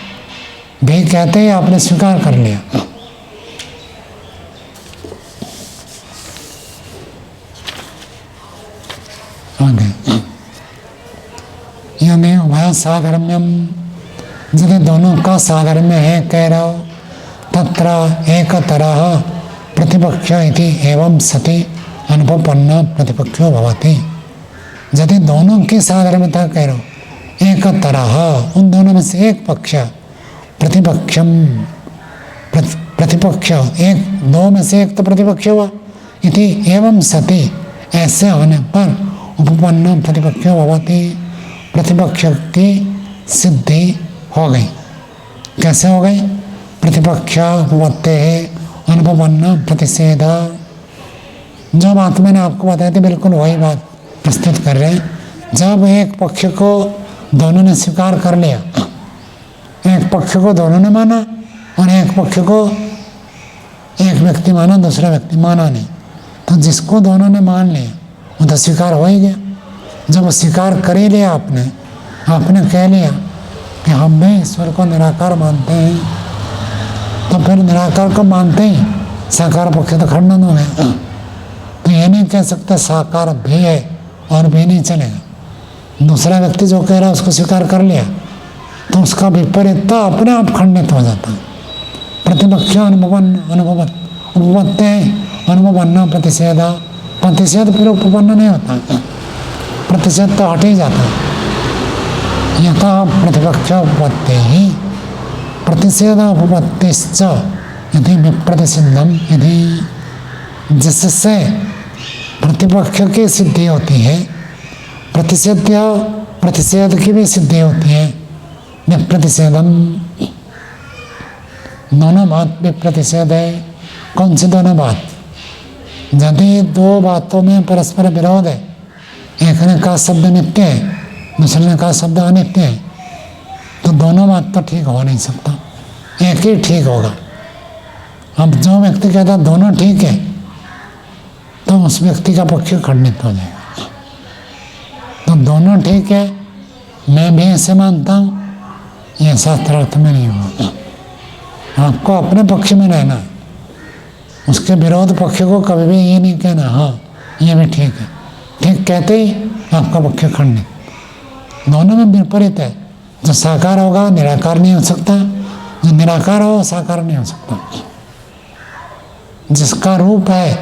भी कहते ही आपने स्वीकार कर लिया। आगे यानी उभय साधर्म्यम, यदि दोनों का साधर्म्य है कह रहे हो, तत्र एक तरह प्रतिपक्ष इति एवं सति अनुपपन्न प्रतिपक्षो भवति। यदि दोनों की साधर्म्यता कह रहे हो, एक तरह उन दोनों में से एक पक्ष प्रतिपक्षम, प्रतिपक्ष एक, दो में से एक तो प्रतिपक्ष हुआ, इति एवं सति ऐसे होने पर उपपन्न प्रतिपक्षो भवति, प्रतिपक्ष की सिद्धि हो गई। कैसे हो गई? प्रतिपक्ष उपपत्ते अनुपपन्न प्रतिषेध। जो बात मैंने आपको बताई थी बिल्कुल वही बात प्रस्तुत कर रहे हैं। जब एक पक्ष को दोनों ने स्वीकार कर लिया, एक पक्ष को दोनों ने माना और एक पक्ष को एक व्यक्ति माना, दूसरा व्यक्ति माना नहीं, तो जिसको दोनों ने मान लिया वो तो स्वीकार हो ही गया। जब स्वीकार कर ही लिया आपने कह लिया कि हम भी ईश्वर को निराकार मानते हैं, तो फिर निराकार को मानते ही साकार पक्ष तो खंडन हो गया। तो ये नहीं कह सकते साकार भी है और भी नहीं चलेगा। दूसरा व्यक्ति जो कह रहा है उसको स्वीकार कर लिया तो उसका विपरीत तो अपने आप खंडित हो जाता है। प्रतिपक्ष उपपत्ते अनुपन्न प्रतिषेध, प्रतिषेध फिर उपपन्न नहीं होता, प्रतिषेध तो हट ही जाता है। यथा प्रतिपक्ष उपपत्ते ही प्रतिषेध उपपत्तिश्च यदि विप्रतिषिद्धम, यदि जिससे प्रतिपक्ष की सिद्धि होती है, प्रतिषेध की भी सिद्धि होती है। विप्रतिषेधम, दोनों बात विप्रतिषेध है। कौन सी दोनों बात? यदि दो बातों में परस्पर विरोध है, एक ने कहा शब्द नित्य है, दूसरे ने कहा शब्द अनित्य है, तो दोनों बात तो ठीक हो नहीं सकता, एक ही ठीक होगा। अब जो व्यक्ति कहता दोनों ठीक है तो उस व्यक्ति का पक्ष खंडित हो जाएगा। तो दोनों ठीक है, मैं भी ऐसे मानता हूँ, यह शास्त्रार्थ में नहीं होगा। आपको अपने पक्ष में रहना है, उसके विरोध पक्ष को कभी भी ये नहीं कहना हाँ ये भी ठीक है। ठीक कहते ही आपका पक्ष खंडित। दोनों में विपरीत है, जो साकार होगा निराकार नहीं हो सकता, जो निराकार हो साकार नहीं हो सकता। जिसका रूप है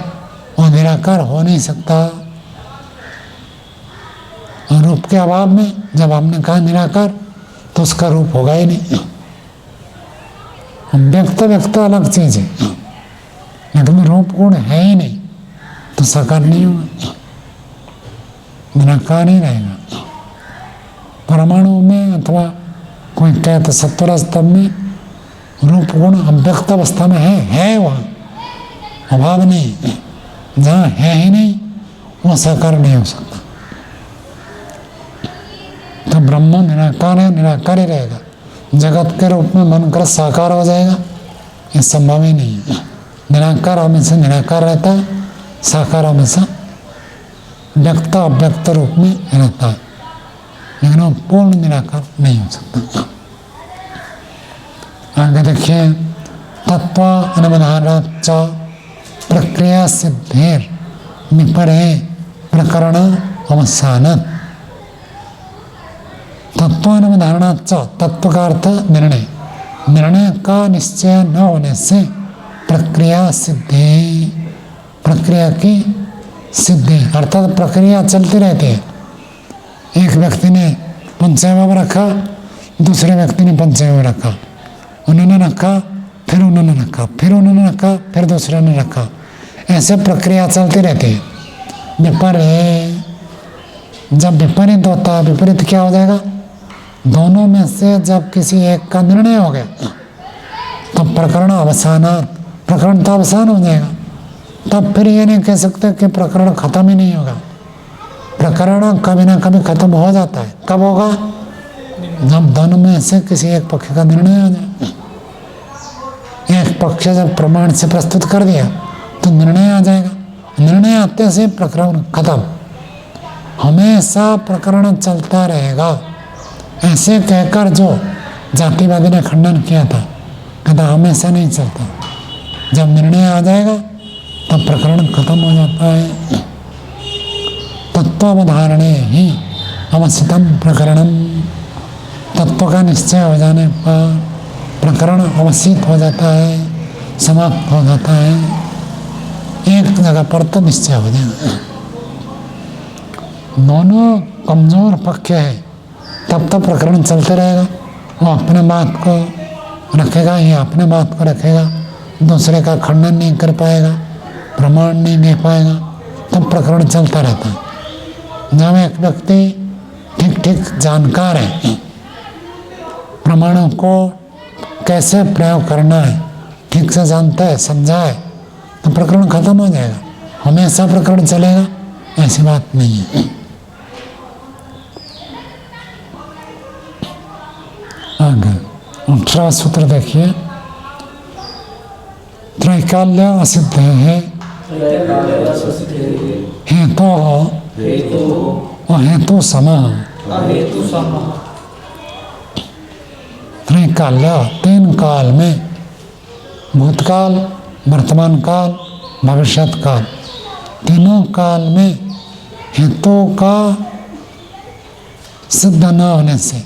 वो निराकार हो नहीं सकता, और रूप के अभाव में जब हमने कहा निराकार तो उसका रूप होगा ही नहीं। व्यक्त अलग चीज है, लेकिन रूप गुण है ही नहीं तो साकार नहीं होगा, निराकार ही रहेगा। परमाणु में अथवा कोई कहते सत्वर स्तंभ में रूप गुण अव्यक्त अवस्था में है वहाँ, अभाव नहीं। जहाँ है ही नहीं वो साकार नहीं हो सकता। तो ब्रह्म निराकार है, निराकार ही रहेगा। जगत के रूप में मन कर साकार हो जाएगा, ये संभव ही नहीं है। निराकार हमेशा निराकार रहता है, साकार हमेशा व्यक्त अव्यक्त रूप में रहता है, लेकिन वो पूर्ण निराकार नहीं हो सकता। आगे देखिए, तत्व अनुबंधानाच्च प्रक्रिया सिद्धेर विपरे प्रकरण अवसानत्। तत्वानुधारणाच, तत्व का अर्थ निर्णय, निर्णय का निश्चय न होने से प्रक्रिया सिद्धि, प्रक्रिया की सिद्धि अर्थात प्रक्रिया चलती रहती है। एक व्यक्ति ने पंचैव रखा, दूसरे व्यक्ति ने पंचैव रखा, उन्होंने रखा, फिर उन्होंने रखा, फिर उन्होंने रखा, फिर दूसरे ने रखा, ऐसे प्रक्रिया चलती रहती है। विपरीत, जब विपरीत होता है, विपरीत क्या हो जाएगा, दोनों में से जब किसी एक का निर्णय हो गया तब प्रकरण अवसान, प्रकरण तो अवसान हो जाएगा। तब फिर ये नहीं कह सकते कि प्रकरण खत्म ही नहीं होगा। प्रकरण कभी ना कभी खत्म हो जाता है। कब होगा, जब दोनों में से किसी एक पक्ष का निर्णय हो जाए। एक पक्ष जब प्रमाण से प्रस्तुत कर दिया तो निर्णय आ जाएगा, निर्णय आते से प्रकरण खत्म। हमेशा प्रकरण चलता रहेगा, ऐसे कहकर जो जातिवादी ने खंडन किया था, कहता हमेशा नहीं चलता, जब निर्णय आ जाएगा तब प्रकरण खत्म हो जाता है। तत्वावधारणे ही अवसितम प्रकरणम, तत्व का निश्चय हो जाने पर प्रकरण अवसित हो जाता है, समाप्त हो जाता है, एक जगह पर तो निश्चय हो जाएगा। दोनों कमजोर पक्ष है तब तक प्रकरण चलते रहेगा। वो अपने बात को रखेगा, ये अपने बात को रखेगा, दूसरे का खंडन नहीं कर पाएगा, प्रमाण नहीं दे पाएगा, तब प्रकरण चलता रहता है। जब एक व्यक्ति ठीक ठीक जानकार है, प्रमाणों को कैसे प्रयोग करना है ठीक से जानता है, समझा है, तो प्रकरण खत्म हो जाएगा। हमेशा प्रकरण चलेगा ऐसी बात नहीं है। आगे 18वां सूत्र देखिए, त्रैकाल्य असिद्ध है, हेतु और हेतु समः। त्रैकाल्य, तीन काल में, भूतकाल, वर्तमान काल, भविष्यत काल, तीनों काल में हेतु का सिद्ध न होने से,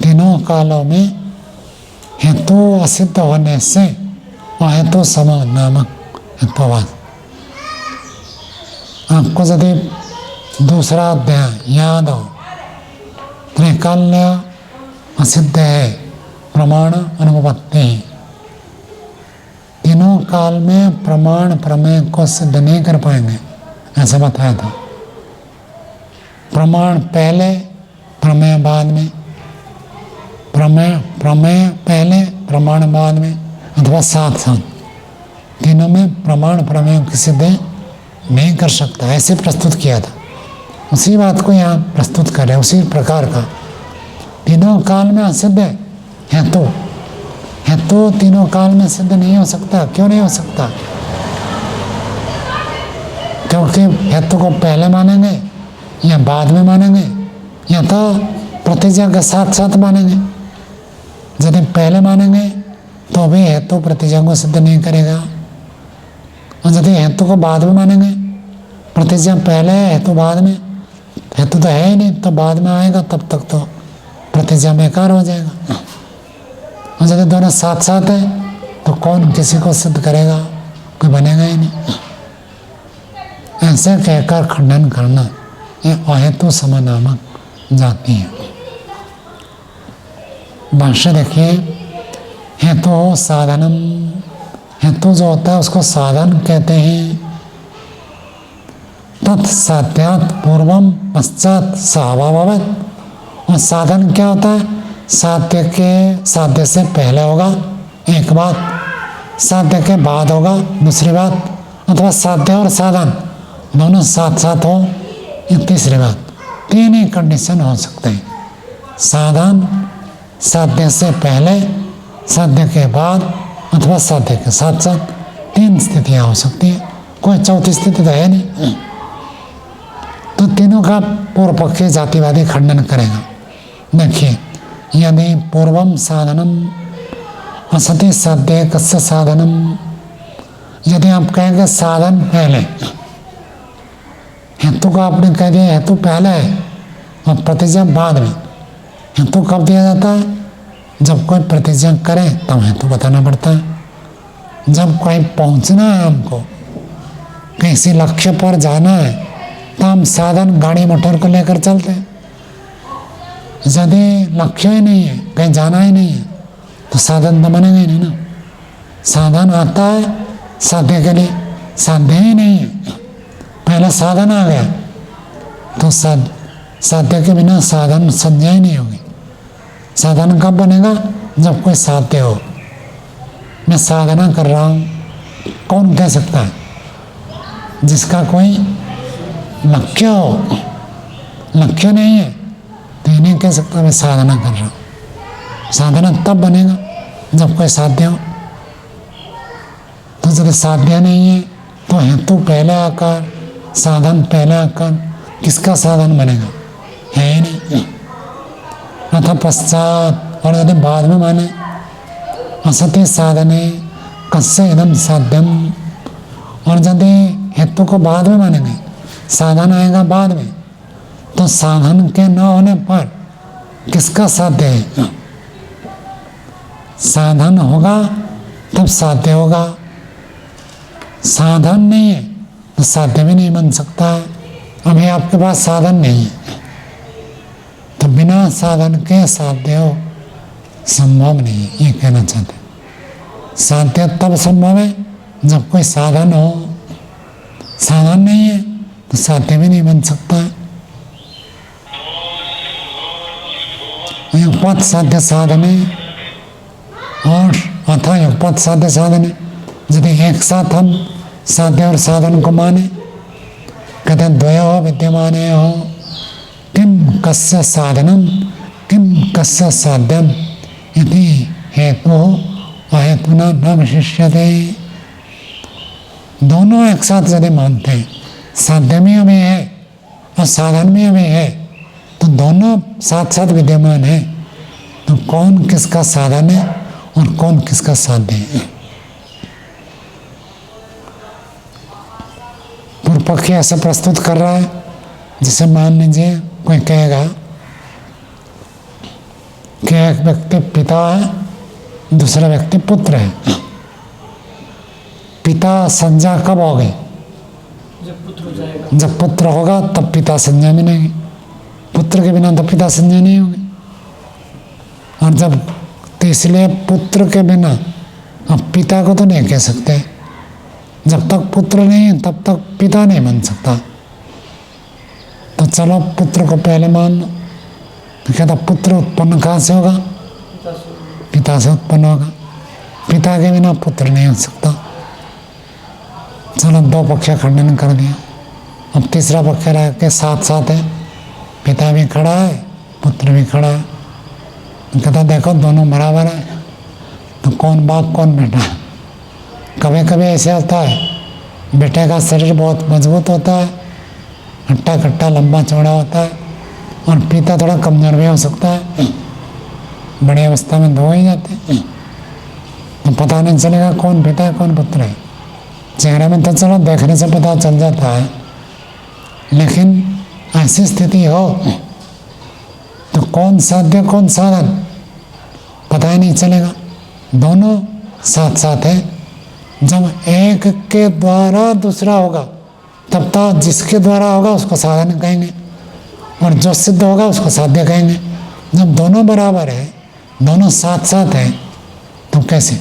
तीनों कालों में हेतु असिद्ध होने से अहेतु समः नामक हेतुवाद। आपको यदि दूसरा अध्याय याद हो, त्रैकाल्य असिद्ध है, प्रमाण अनुपपत्ति, तीनों काल में प्रमाण प्रमेय को सिद्ध नहीं कर पाएंगे, ऐसा बताया था। प्रमाण पहले, प्रमेय बाद में, प्रमेय पहले, प्रमाण बाद में, अथवा साथ साथ, तीनों में प्रमाण प्रमेय की सिद्धि नहीं कर सकता, ऐसे प्रस्तुत किया था। उसी बात को यहाँ प्रस्तुत कर रहे हैं, उसी प्रकार का। तीनों काल में असिद्ध है हेतु, हेतु तीनों काल में सिद्ध नहीं हो सकता। क्यों नहीं हो सकता? क्योंकि हेतु को पहले मानेंगे या बाद में मानेंगे, या तो प्रतिज्ञा के साथ साथ मानेंगे। यदि पहले मानेंगे तो भी हेतु प्रतिज्ञा को सिद्ध नहीं करेगा, और यदि हेतु को बाद में मानेंगे, प्रतिज्ञा पहले है हेतु बाद में, हेतु तो है ही नहीं, तो बाद में आएगा, तब तक तो प्रतिज्ञा बेकार हो जाएगा। और यदि दोनों साथ साथ है तो कौन किसी को सिद्ध करेगा, कोई बनेगा ही नहीं। ऐसे कहकर खंडन करना ये अहेतु समः नामक जाति है। भाष्य देखिए, हेतु साधनम, हेतु जो होता है उसको साधन कहते हैं। तत्साध्यात् पूर्वम पश्चात सहाभाववत्, और साधन क्या होता है? साध्य से पहले होगा एक बात, साध्य के बाद होगा दूसरी बात, अथवा साध्य और साधन दोनों साथ साथ हो, ये तीसरी बात। तीन ही कंडीशन हो सकते हैं, साधन साध्य से पहले, साध्य के बाद, अथवा साध्य के साथ साथ। तीन स्थितियां हो सकती हैं, कोई चौथी स्थिति तो है नहीं। तो तीनों का पूर्व पक्षी जातिवादी खंडन करेगा। देखिए, यदि पूर्वम साधनम असति साध्य कस्य साधनम, यदि आप कहेंगे साधन पहले, हेतु को आपने कह दिया हेतु पहले है और प्रतिज्ञा बाद में। हेतु कब दिया जाता है? जब कोई प्रतिज्ञा करे तब हेतु बताना पड़ता है। जब कहीं पहुंचना है, हमको किसी लक्ष्य पर जाना है, तो हम साधन गाड़ी मोटर को लेकर चलते हैं। यदि लक्ष्य ही नहीं है, कहीं जाना ही नहीं है, तो साधन तो बनेगा ही नहीं ना। साधन आता है साध्य के लिए, साध्य ही नहीं है, पहले साधन आ गया तो साध्य के बिना साधन संज्ञा ही नहीं होगी। साधन कब बनेगा? जब कोई साध्य हो। मैं साधना कर रहा हूँ, कौन कह सकता है? जिसका कोई लक्ष्य हो। लक्ष्य नहीं है तो ये नहीं कह सकता मैं साधना कर रहा हूँ। साधना तब बनेगा जब कोई साध्य हो। तो जब साध्य नहीं है तो हेतु पहले आकर, साधन पहले आकर, किसका साधन बनेगा? है ही नहीं। अतः पश्चात, और यदि बाद में माने असति साधने कस्य इदम साध्यम, और यदि हेतु को बाद में मानेंगे, साधन आएगा बाद में, तो साधन के न होने पर किसका साध्य है? साधन होगा तब साध्य होगा। साधन नहीं है तो साध्य भी नहीं बन सकता। अभी आपके पास साधन नहीं है तो बिना साधन के साध्य हो संभव नहीं है, ये कहना चाहते हैं। साध्य तब संभव है जब कोई साधन हो। साधन नहीं है तो साध्य भी नहीं बन सकता। युगपत साध्य साधन है और अथा युगपत साध्य साधन है। यदि एक साथ हम साध्य और साधन को माने, कहते हैं द्वयो विद्यमाने हो किम कस्य साधनम किम कस्य साध्यम यदि हेतु अहेतुना न विशिष्यते। दोनों एक साथ यदि मानते हैं, साध्य में हमें है और साधन में हमें है, तो दोनों साथ साथ विद्यमान है, तो कौन किसका साधन है और कौन किसका साध्य है? पूर्व पक्षी ऐसा प्रस्तुत कर रहा है जैसे मान लीजिए कोई कहेगा कि एक व्यक्ति पिता है, दूसरा व्यक्ति पुत्र है। पिता संज्ञा कब होगी? जब पुत्र होगा तब पिता संज्ञा मिलेगी। पुत्र के बिना तो पिता संज्ञा नहीं होगी। और जब, तो इसलिए पुत्र के बिना अब पिता को तो नहीं कह सकते। जब तक पुत्र नहीं है तब तक पिता नहीं बन सकता। तो चलो पुत्र को पहले मान लो। तो कहता पुत्र उत्पन्न कहाँ से होगा? पिता से उत्पन्न होगा। पिता के बिना पुत्र नहीं हो सकता। चलो दो पक्ष खंडन कर दिया। अब तीसरा पक्ष रह के साथ साथ है, पिता भी खड़ा है पुत्र भी खड़ा है। कहता देखो दोनों बराबर है, तो कौन बाप कौन बेटा है? कभी कभी ऐसे होता है, बेटे का शरीर बहुत मजबूत होता है, हट्टा कट्टा लंबा चौड़ा होता है, और पिता थोड़ा कमजोर भी हो सकता है। बड़ी अवस्था में दो ही जाते हैं, तो पता नहीं चलेगा कौन पिता है कौन पुत्र है। चेहरे में तो चलो देखने से पता चल जाता है, लेकिन ऐसी स्थिति हो तो कौन साध्य कौन साधन पता ही नहीं चलेगा। दोनों साथ साथ है। जब एक के द्वारा दूसरा होगा तब तक जिसके द्वारा होगा उसको साधन कहेंगे, और जो सिद्ध होगा उसको साध्य कहेंगे। जब दोनों बराबर है, दोनों साथ साथ हैं, तो कैसे?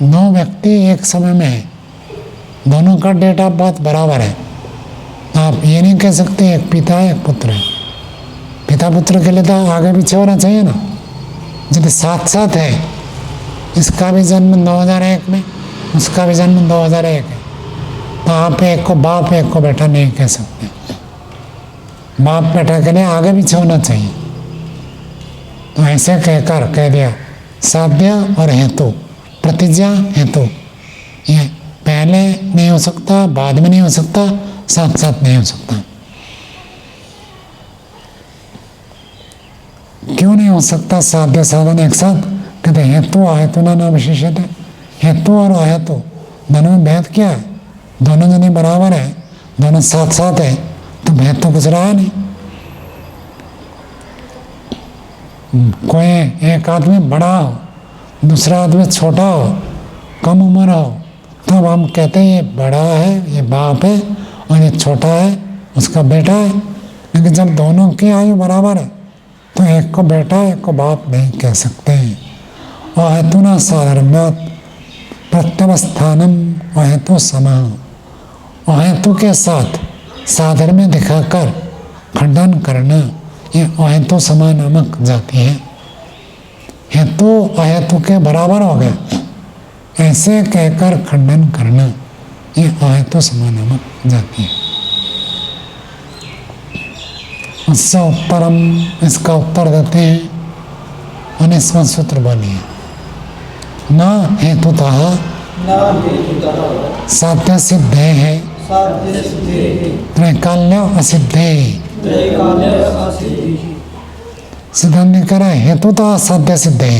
दो व्यक्ति एक समय में है, दोनों का डेट ऑफ बर्थ बराबर है, आप ये नहीं कह सकते एक पिता है एक पुत्र है। पिता पुत्र के लिए तो आगे पीछे होना चाहिए ना। यदि साथ साथ है, इसका भी जन्म 2001 में, उसका भी जन्म 2001 है, तो आप एक को बाप एक को बेटा नहीं कह सकते। बाप बेटा के लिए आगे पीछे होना चाहिए। तो ऐसे कहकर कह दिया साध्य और हेतु, प्रतिज्ञा हेतु, ये पहले नहीं हो सकता, बाद में नहीं हो सकता, साथ साथ नहीं हो सकता। क्यों नहीं हो सकता साध्य साधन एक साथ? कहते हेतु अहेतु ना विशेषते। हेतु और अहेतु दोनों में भेद क्या है? दोनों जने बराबर है, दोनों साथ साथ है, तो भेद तो कुछ रहा नहीं। कोई एक आदमी बड़ा हो, दूसरा आदमी छोटा हो, कम उम्र हो, तब हम कहते हैं ये बड़ा है, ये बाप है, और ये छोटा है, उसका बेटा है। लेकिन जब दोनों की आयु बराबर है तो एक को बेटा एक को बाप नहीं कह सकते। अहेतु न साधर्म्यात् प्रत्यवस्थानम अहेतु समा। अहेतु के साथ साधर्म्य दिखाकर खंडन करना, ये अहेतु समा नामक जाति है। हेतु अहेतु के बराबर हो गए ऐसे कहकर खंडन करना, ये अहेतु समा नामक जाति है। उससे उत्तरम, इसका उत्तर देते हैं, अनिस्म सूत्र बोलिए। न हेतुतः साध्य सिद्धे है त्रैकाल्य असिद्धे। सिद्धांत कह रहा है हेतुतः साध्य सिद्धे,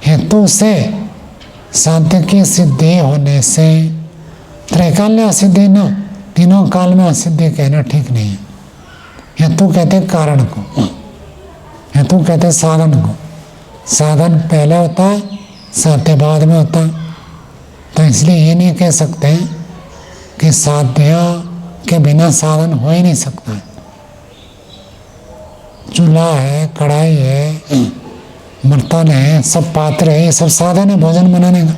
हेतु से साध्य की सिद्धि होने से त्रैकाल्य असिद्धि न, तीनों काल में असिद्धि कहना ठीक नहीं है। हेतु कहते कारण को, हेतु कहते साधन को। साधन पहले होता है, साध्य बाद में होता है। तो इसलिए ये नहीं कह सकते कि साध्य के बिना साधन हो ही नहीं सकता है। चूल्हा है, कढ़ाई है, बर्तन है, सब पात्र है, ये सब साधन है भोजन बनाने का।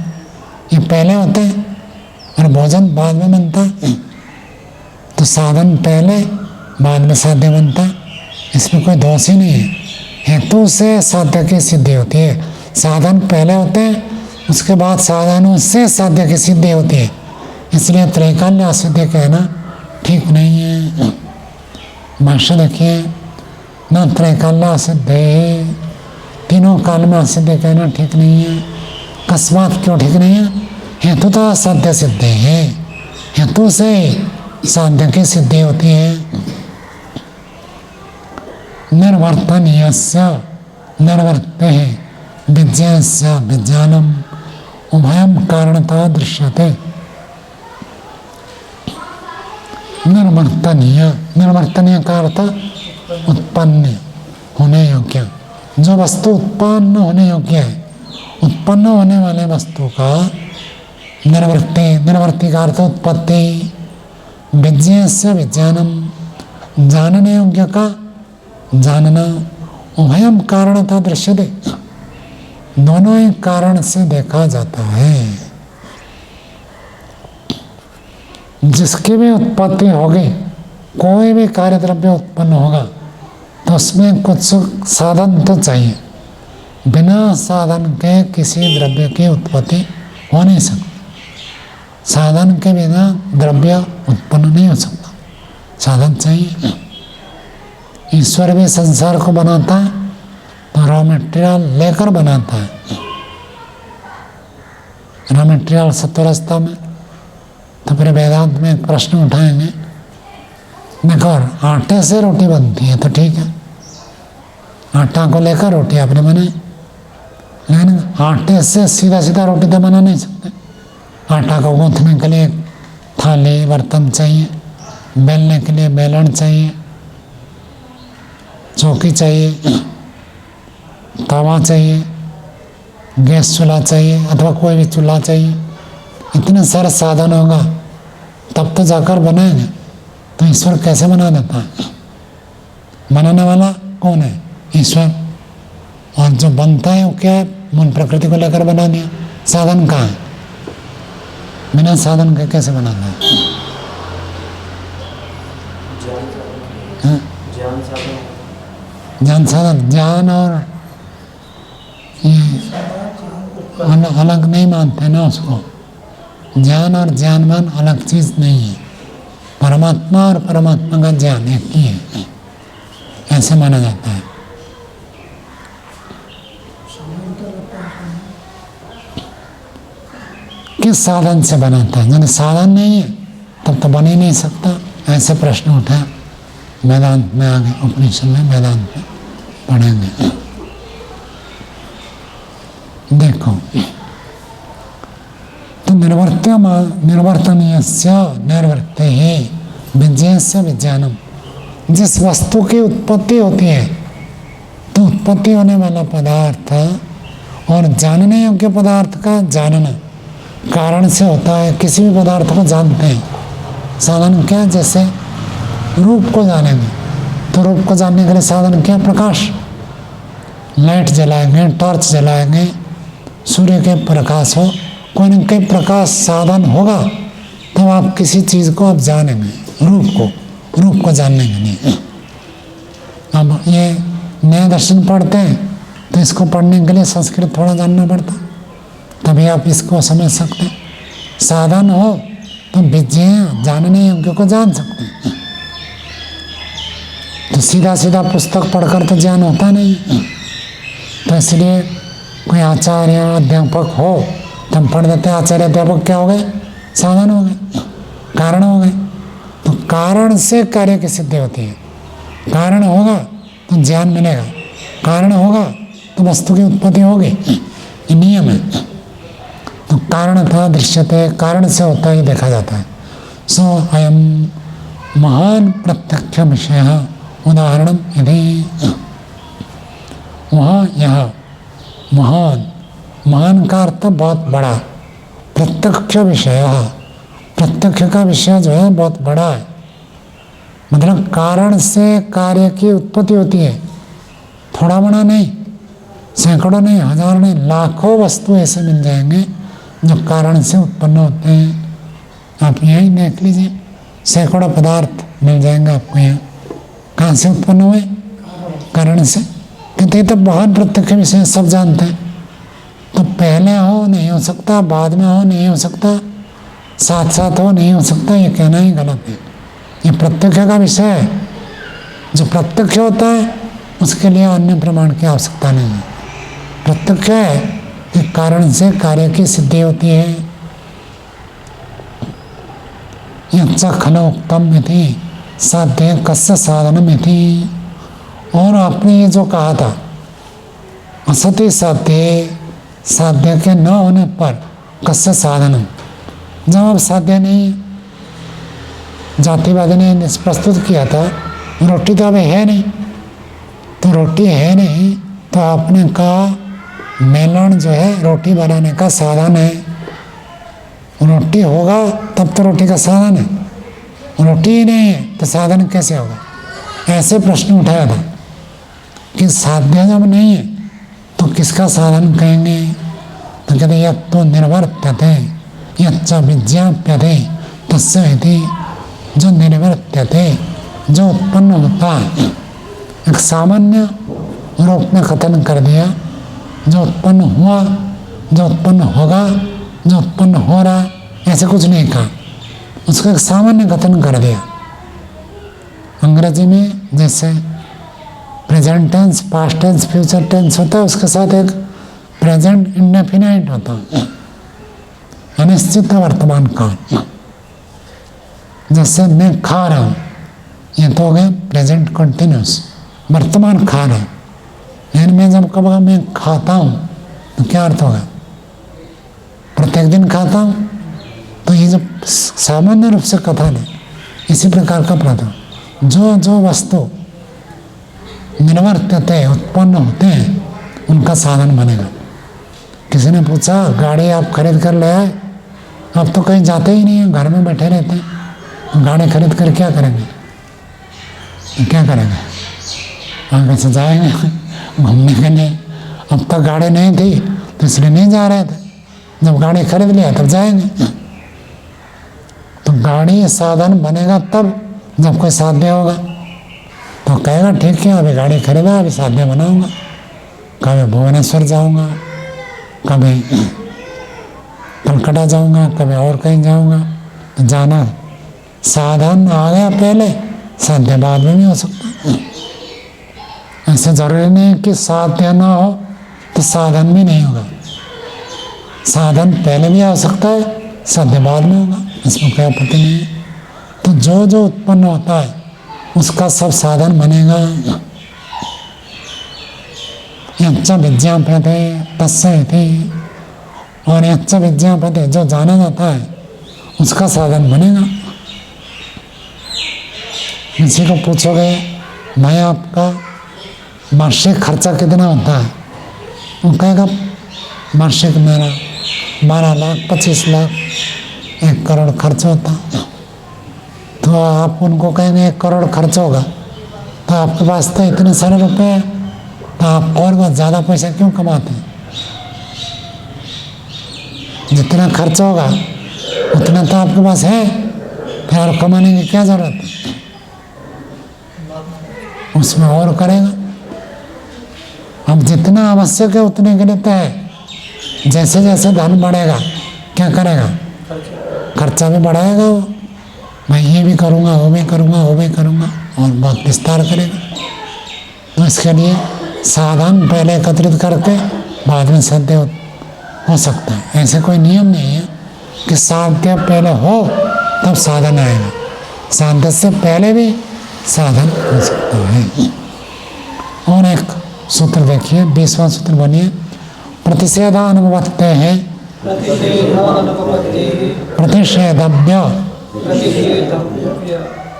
ये पहले होते हैं और भोजन बाद में बनता है। तो साधन पहले, बाद में साध्य बनता है, इसमें कोई दोष ही नहीं है। हेतु से साध्य की सिद्धि होती है। साधन पहले होते हैं, उसके बाद साधनों से साध्य की सिद्धि होती है। इसलिए त्रैकाल्य असिद्धि कहना ठीक नहीं है। भाष्य देखिए, न त्रैकाल्य असिद्धि, तीनों काल में असिद्धि कहना ठीक नहीं है। अकस्मात क्यों ठीक नहीं है? हेतु तो साध्य सिद्धि है, हेतु से साध्य की सिद्धि होती है। निर्वर्तनीयस्य निर्वर्ते विज्ञस्य विज्ञानम उभयम कारणतः दृश्यते। निर्वर्तनीय, निर्वर्तनीय का अर्थ उत्पन्न होने योग्य, जो वस्तु उत्पन्न होने योग्य है, उत्पन्न होने वाले वस्तु का निर्वृत्ति, निर्वृत्ति का अर्थ उत्पत्ति, विज्ञस्य विज्ञानम, जानने योग्य का जानना, उभयम कारणतः दृश्यते, दोनों ही कारण से देखा जाता है। जिसकी भी उत्पत्ति होगी, कोई भी कार्य द्रव्य उत्पन्न होगा तो उसमें कुछ साधन तो चाहिए। बिना साधन के किसी द्रव्य की उत्पत्ति हो नहीं सकती। साधन के बिना द्रव्य उत्पन्न नहीं हो सकता, साधन चाहिए। ईश्वर भी संसार को बनाता है तो रॉ मटेरियल लेकर बनाता है। रॉ मटेरियल सत्वस्था में, तो फिर वेदांत में एक प्रश्न उठाएंगे, देखो आटे से रोटी बनती है तो ठीक है, आटा को लेकर रोटी आपने बनाई, लेकिन आटे से सीधा सीधा रोटी तो बना नहीं सकते। आटा को गूंथने के लिए थाली बर्तन चाहिए, बेलने के लिए बेलन चाहिए, चौकी चाहिए, तवा चाहिए, गैस चूल्हा चाहिए अथवा कोई भी चूल्हा चाहिए। इतने सारे साधन होगा तब तो जाकर बनाएंगे। तो ईश्वर कैसे बना देता है? बनाने वाला कौन है? ईश्वर। और जो बनता है वो क्या है? मन प्रकृति को लेकर बना दिया। साधन कहाँ है? बिना साधन के कैसे बनाता है? ज्ञान साधन, ज्ञान और ये अलग नहीं मानते ना उसको। ज्ञान और ज्ञानवान अलग चीज नहीं है। परमात्मा और परमात्मा का ज्ञान एक ही है, ऐसे माना जाता है। किस साधन से बनाता है? यदि साधन नहीं है तब तो बन ही नहीं सकता। ऐसे प्रश्न उठा वेदांत में, आगे उपनिषद में वेदांत में पढ़ेंगे। देखो, तो निर्वर्तनीयस्य निर्वृत्ति ही विज्ञेयस्य विज्ञानम। जिस वस्तु की उत्पत्ति होती है तो उत्पत्ति होने वाला पदार्थ और जानने योग्य पदार्थ का जानना कारण से होता है। किसी भी पदार्थ को जानते हैं, साधन क्या है? जैसे रूप को जानेंगे तो रूप को जानने के लिए साधन क्या? प्रकाश। लाइट जलाएंगे, टॉर्च जलाएंगे, सूर्य के प्रकाश हो, कोई न कोई प्रकाश साधन होगा तब आप किसी चीज़ को आप जानेंगे, रूप को जानने के लिए। अब ये नया दर्शन पढ़ते हैं तो इसको पढ़ने के लिए संस्कृत थोड़ा जानना पड़ता, तभी आप इसको समझ सकते हैं। साधन हो तो विज्ञेय जानने योग्य को जान सकते हैं। तो सीधा सीधा पुस्तक पढ़कर तो ज्ञान होता नहीं, तो इसलिए कोई आचार्य अध्यापक हो तो हम पढ़ देते हैं। आचार्य अध्यापक क्या हो गए? साधन हो गए, कारण हो गए। तो कारण से कार्य की सिद्धि होती है। कारण होगा तो ज्ञान मिलेगा, कारण होगा तो वस्तु की उत्पत्ति होगी। ये नियम है। तो कारण था दृश्यते, कारण से होता ही देखा जाता है। सो अयम महान प्रत्यक्ष विषय उदाहरण यदि वहाँ यह महान का अर्थ बहुत बड़ा, प्रत्यक्ष विषय, प्रत्यक्ष का विषय जो है बहुत बड़ा है। मतलब कारण से कार्य की उत्पत्ति होती है, थोड़ा बड़ा नहीं, सैकड़ों नहीं, हजार नहीं, लाखों वस्तु ऐसे मिल जाएंगे जो कारण से उत्पन्न होते हैं। आप यही देख लीजिए, सैकड़ों पदार्थ मिल जाएंगे आपको यहाँ। कहाँ से उत्पन्न हुए? कारण से। कहते तो बहुत प्रत्यक्ष विषय सब जानते हैं। तो पहले हो नहीं हो सकता, बाद में हो नहीं हो सकता, साथ साथ हो नहीं हो सकता, ये कहना ही गलत है। ये प्रत्यक्ष का विषय है। जो प्रत्यक्ष होता है उसके लिए अन्य प्रमाण की आवश्यकता नहीं है। प्रत्यक्ष है कि कारण से कार्य की सिद्धि होती है। यच्च खलु उक्तम इति साध्य कस्य साधनम इति। और आपने ये जो कहा था असति साध्य, साध्य के न होने पर कस्य साधनम, जब आप साध्य नहीं, जातिवादी ने प्रस्तुत किया था रोटी तो अब है नहीं, तो रोटी है नहीं तो आपने कहा मेलन जो है रोटी बनाने का साधन है। रोटी होगा तब तो रोटी का साधन है, रोटी ही नहीं है तो साधन कैसे होगा? ऐसे प्रश्न उठाया था कि साध्य जब नहीं है तो किसका साधन कहेंगे? तो कहते यह तो निर्वर्त्यते यच्च विज्ञाप्यते तस्य इति। जो निर्वर्त्यते, जो उत्पन्न होता है, एक सामान्य रूप में कथन कर दिया। जो उत्पन्न हुआ, जो उत्पन्न होगा, जो उत्पन्न हो रहा, ऐसे कुछ नहीं कहा, उसका एक सामान्य कथन कर दिया। अंग्रेजी में जैसे present tense, past tense, future tense होता है, उसके साथ एक प्रेजेंट इंडेफिनाइट होता है, अनिश्चित वर्तमान काल। जैसे मैं खा रहा हूँ, ये तो हो गया प्रेजेंट कंटिन्यूस, वर्तमान खा रहा हूँ। लेकिन मैं जब कब मैं खाता हूँ तो क्या अर्थ होगा? प्रत्येक दिन खाता हूँ। तो ये जो सामान्य रूप से कथन है, इसी प्रकार का प्रथम जो जो वस्तु निर्वर्त्यते, उत्पन्न होते हैं, उनका साधन बनेगा। किसी ने पूछा गाड़ी आप खरीद कर ले आए, आप तो कहीं जाते ही नहीं हैं, घर में बैठे रहते हैं, गाड़ी खरीद कर क्या करेंगे? क्या करेंगे? आगे से जाएंगे घूमने के लिए। अब तक गाड़ी नहीं थी तो इसलिए नहीं जा रहे थे, जब गाड़ी खरीद लिया तब जाएंगे। तो गाड़ी साधन बनेगा तब जब कोई साध्य होगा। तो कहेगा ठीक है अभी गाड़ी खरीदा, अभी साध्य बनाऊंगा, कभी भुवनेश्वर जाऊंगा, कभी कलकत्ता जाऊंगा, कभी और कहीं जाऊंगा। तो जाना साधन आ गया पहले, साध्य बाद में भी हो सकता है। ऐसे जरूरी नहीं कि साध्य ना हो तो साधन भी नहीं होगा। साधन पहले भी आ सकता है, साध्य बाद में होगा, इसमें कोई आपत्ति नहीं है। तो जो जो उत्पन्न होता है उसका सब साधन बनेगा। यच्च विज्ञाप्यते तस्य इति, और यच्च विज्ञापते, जो जाना जाता है उसका साधन बनेगा। किसी को पूछोगे भाई आपका वार्षिक खर्चा कितना होता है, वो कहेगा वार्षिक मेरा 12 लाख 25 लाख 1 करोड़ खर्च होता। तो आप उनको कहेंगे 1 करोड़ खर्च होगा, तो आपके पास तो इतने सारे रुपए हैं, तो आप और बहुत ज़्यादा पैसा क्यों कमाते हैं? जितना खर्च होगा उतना तो आपके पास है, फिर और कमाने की क्या ज़रूरत है? उसमें और करेगा। अब जितना आवश्यक है उतने के लिए तो है, जैसे जैसे धन बढ़ेगा क्या करेगा? खर्चा भी बढ़ाएगा वो, मैं ये भी करूँगा वो भी करूँगा वो भी करूँगा, और बहुत विस्तार करेगा। तो इसके लिए साधन पहले एकत्रित करके बाद में साध्य हो सकता है। ऐसे कोई नियम नहीं है कि साध्य पहले हो तब साधन आएगा, साध्य से पहले भी साधन हो सकता है। और एक सूत्र देखिए, 20वां सूत्र बनिए, प्रतिषेधानुभवत्ते है प्रतिषेधव्य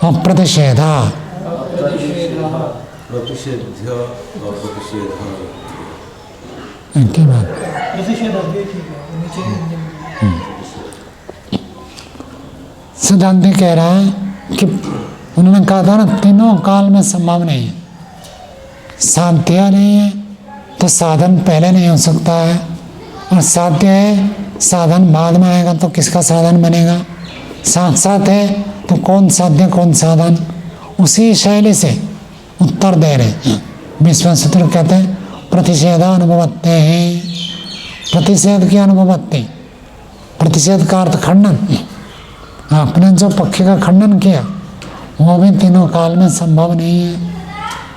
अप्रतिषेधा। इनकी बात सिद्धांति कह रहा है कि उन्होंने कहा था ना, तीनों काल में संभव नहीं है, साध्य नहीं है तो साधन पहले नहीं हो सकता है, और साध्य है साधन बाद में आएगा तो किसका साधन बनेगा? साथ साथ है तो कौन साध्य कौन साधन? उसी शैली से उत्तर दे रहे। 20वां सूत्र कहते हैं प्रतिषेधानुभवत्ते हैं, प्रतिषेध की अनुभवत्ति, प्रतिषेध का अर्थ खंडन। आपने जो पक्ष का खंडन किया वो भी तीनों काल में संभव नहीं है।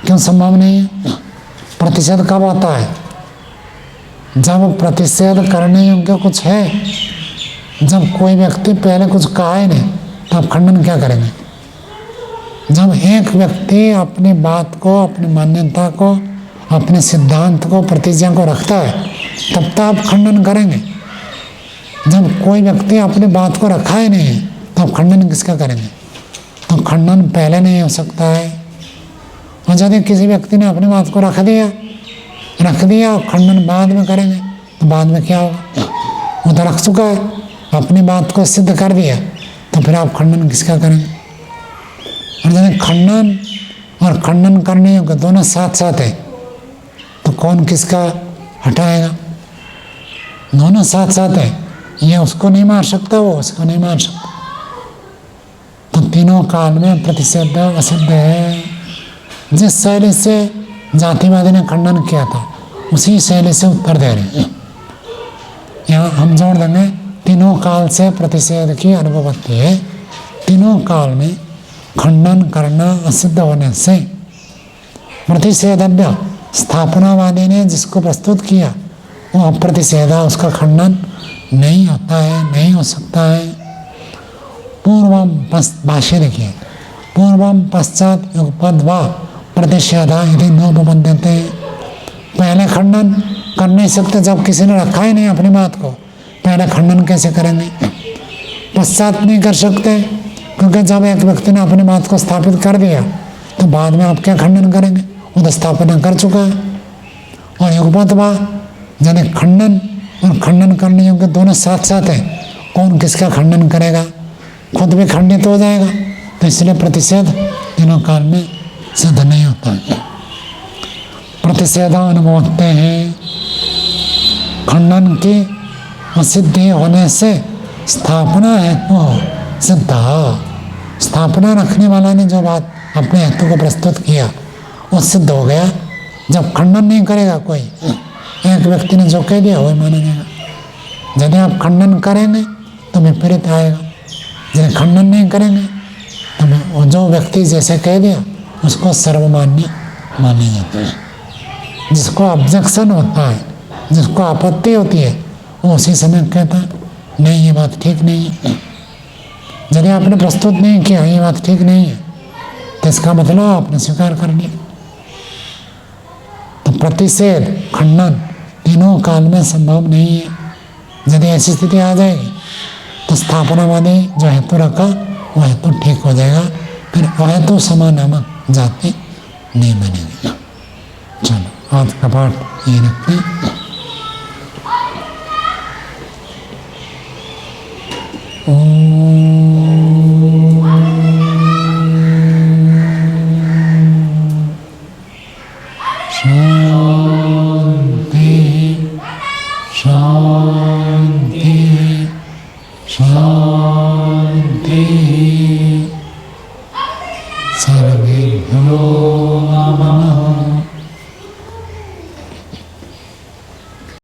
क्यों संभव नहीं है? प्रतिषेध कब आता है? जब प्रतिषेध करने योग्य कुछ है, जब कोई व्यक्ति पहले कुछ कहा ही नहीं तो आप खंडन क्या करेंगे? जब एक व्यक्ति अपनी बात को, अपनी मान्यता को, अपने सिद्धांत को, प्रतिज्ञा को रखता है तब तो आप खंडन करेंगे। जब कोई व्यक्ति अपनी बात को रखा ही नहीं है तो आप खंडन किसका करेंगे? तो खंडन पहले नहीं हो सकता है। और यदि किसी व्यक्ति ने अपनी बात को रख दिया और खंडन बाद में करेंगे तो बाद में क्या होगा? वो तो रख चुका है, अपनी बात को सिद्ध कर दिया, तो फिर आप खंडन किसका करेंगे? और यदि खंडन और खंडन करने योग्य दोनों साथ साथ है तो कौन किसका हटाएगा? दोनों साथ साथ है, ये उसको नहीं मार सकता, वो उसको नहीं मार सकता। तो तीनों काल में प्रतिषेध असिद्ध है। जिस शैली से जातिवादी ने खंडन किया था उसी शैली से उत्तर दे रहे हैं। यहाँ हम जोड़ देंगे, तीनों काल से प्रतिषेध की अनुभवत्ति है। तीनों काल में खंडन करना असिद्ध होने से प्रतिषेधव्य, स्थापनावादी ने जिसको प्रस्तुत किया वो अप्रतिषेधा, उसका खंडन नहीं होता है, नहीं हो सकता है। पूर्वम भाष्य देखिए, पूर्वम पश्चात युगपद व प्रतिषेधा यदि नोपपद्यते। पहले खंडन कर नहीं सकते, जब किसी ने रखा ही नहीं अपनी बात को, पहले खंडन कैसे करेंगे? पश्चात नहीं कर सकते, क्योंकि जब एक व्यक्ति ने अपनी बात को स्थापित कर दिया तो बाद में आप क्या खंडन करेंगे? वो तो स्थापना कर चुका है। और युगपद व, यानी खंडन और खंडन करने योग्य दोनों साथ साथ हैं, कौन किसका खंडन करेगा? खुद भी खंडित हो जाएगा। तो इसलिए प्रतिषेध तीनों काल में सिद्ध नहीं होता है। प्रतिषेधा अनुभवते हैं, खंडन की असिद्धि होने से स्थापना हेतु सिद्ध। स्थापना रखने वाला ने जो बात अपने हेतु को प्रस्तुत किया वो सिद्ध हो गया। जब खंडन नहीं करेगा कोई, एक व्यक्ति ने जो कह दिया वही माना जाएगा। यदि आप खंडन करेंगे तो विपरीत आएगा, यदि खंडन नहीं करेंगे तो जो व्यक्ति जैसे कह दिया उसको सर्वमान्य माने जाता है। जिसको ऑब्जेक्शन होता है, जिसको आपत्ति होती है, वो उसी समय कहता है नहीं ये बात ठीक नहीं है। यदि आपने प्रस्तुत नहीं किया ये बात ठीक नहीं है तो इसका मतलब आपने स्वीकार कर लिया। तो प्रतिषेध खंडन तीनों काल में संभव नहीं है। यदि ऐसी स्थिति आ जाएगी तो स्थापनावादी जो हेतु रखा वो हेतु ठीक हो जाएगा, फिर अहेतु समा नामक जाति नहीं बनेगी। चलो आज का पाठ ये रखते हैं। शांति शांति।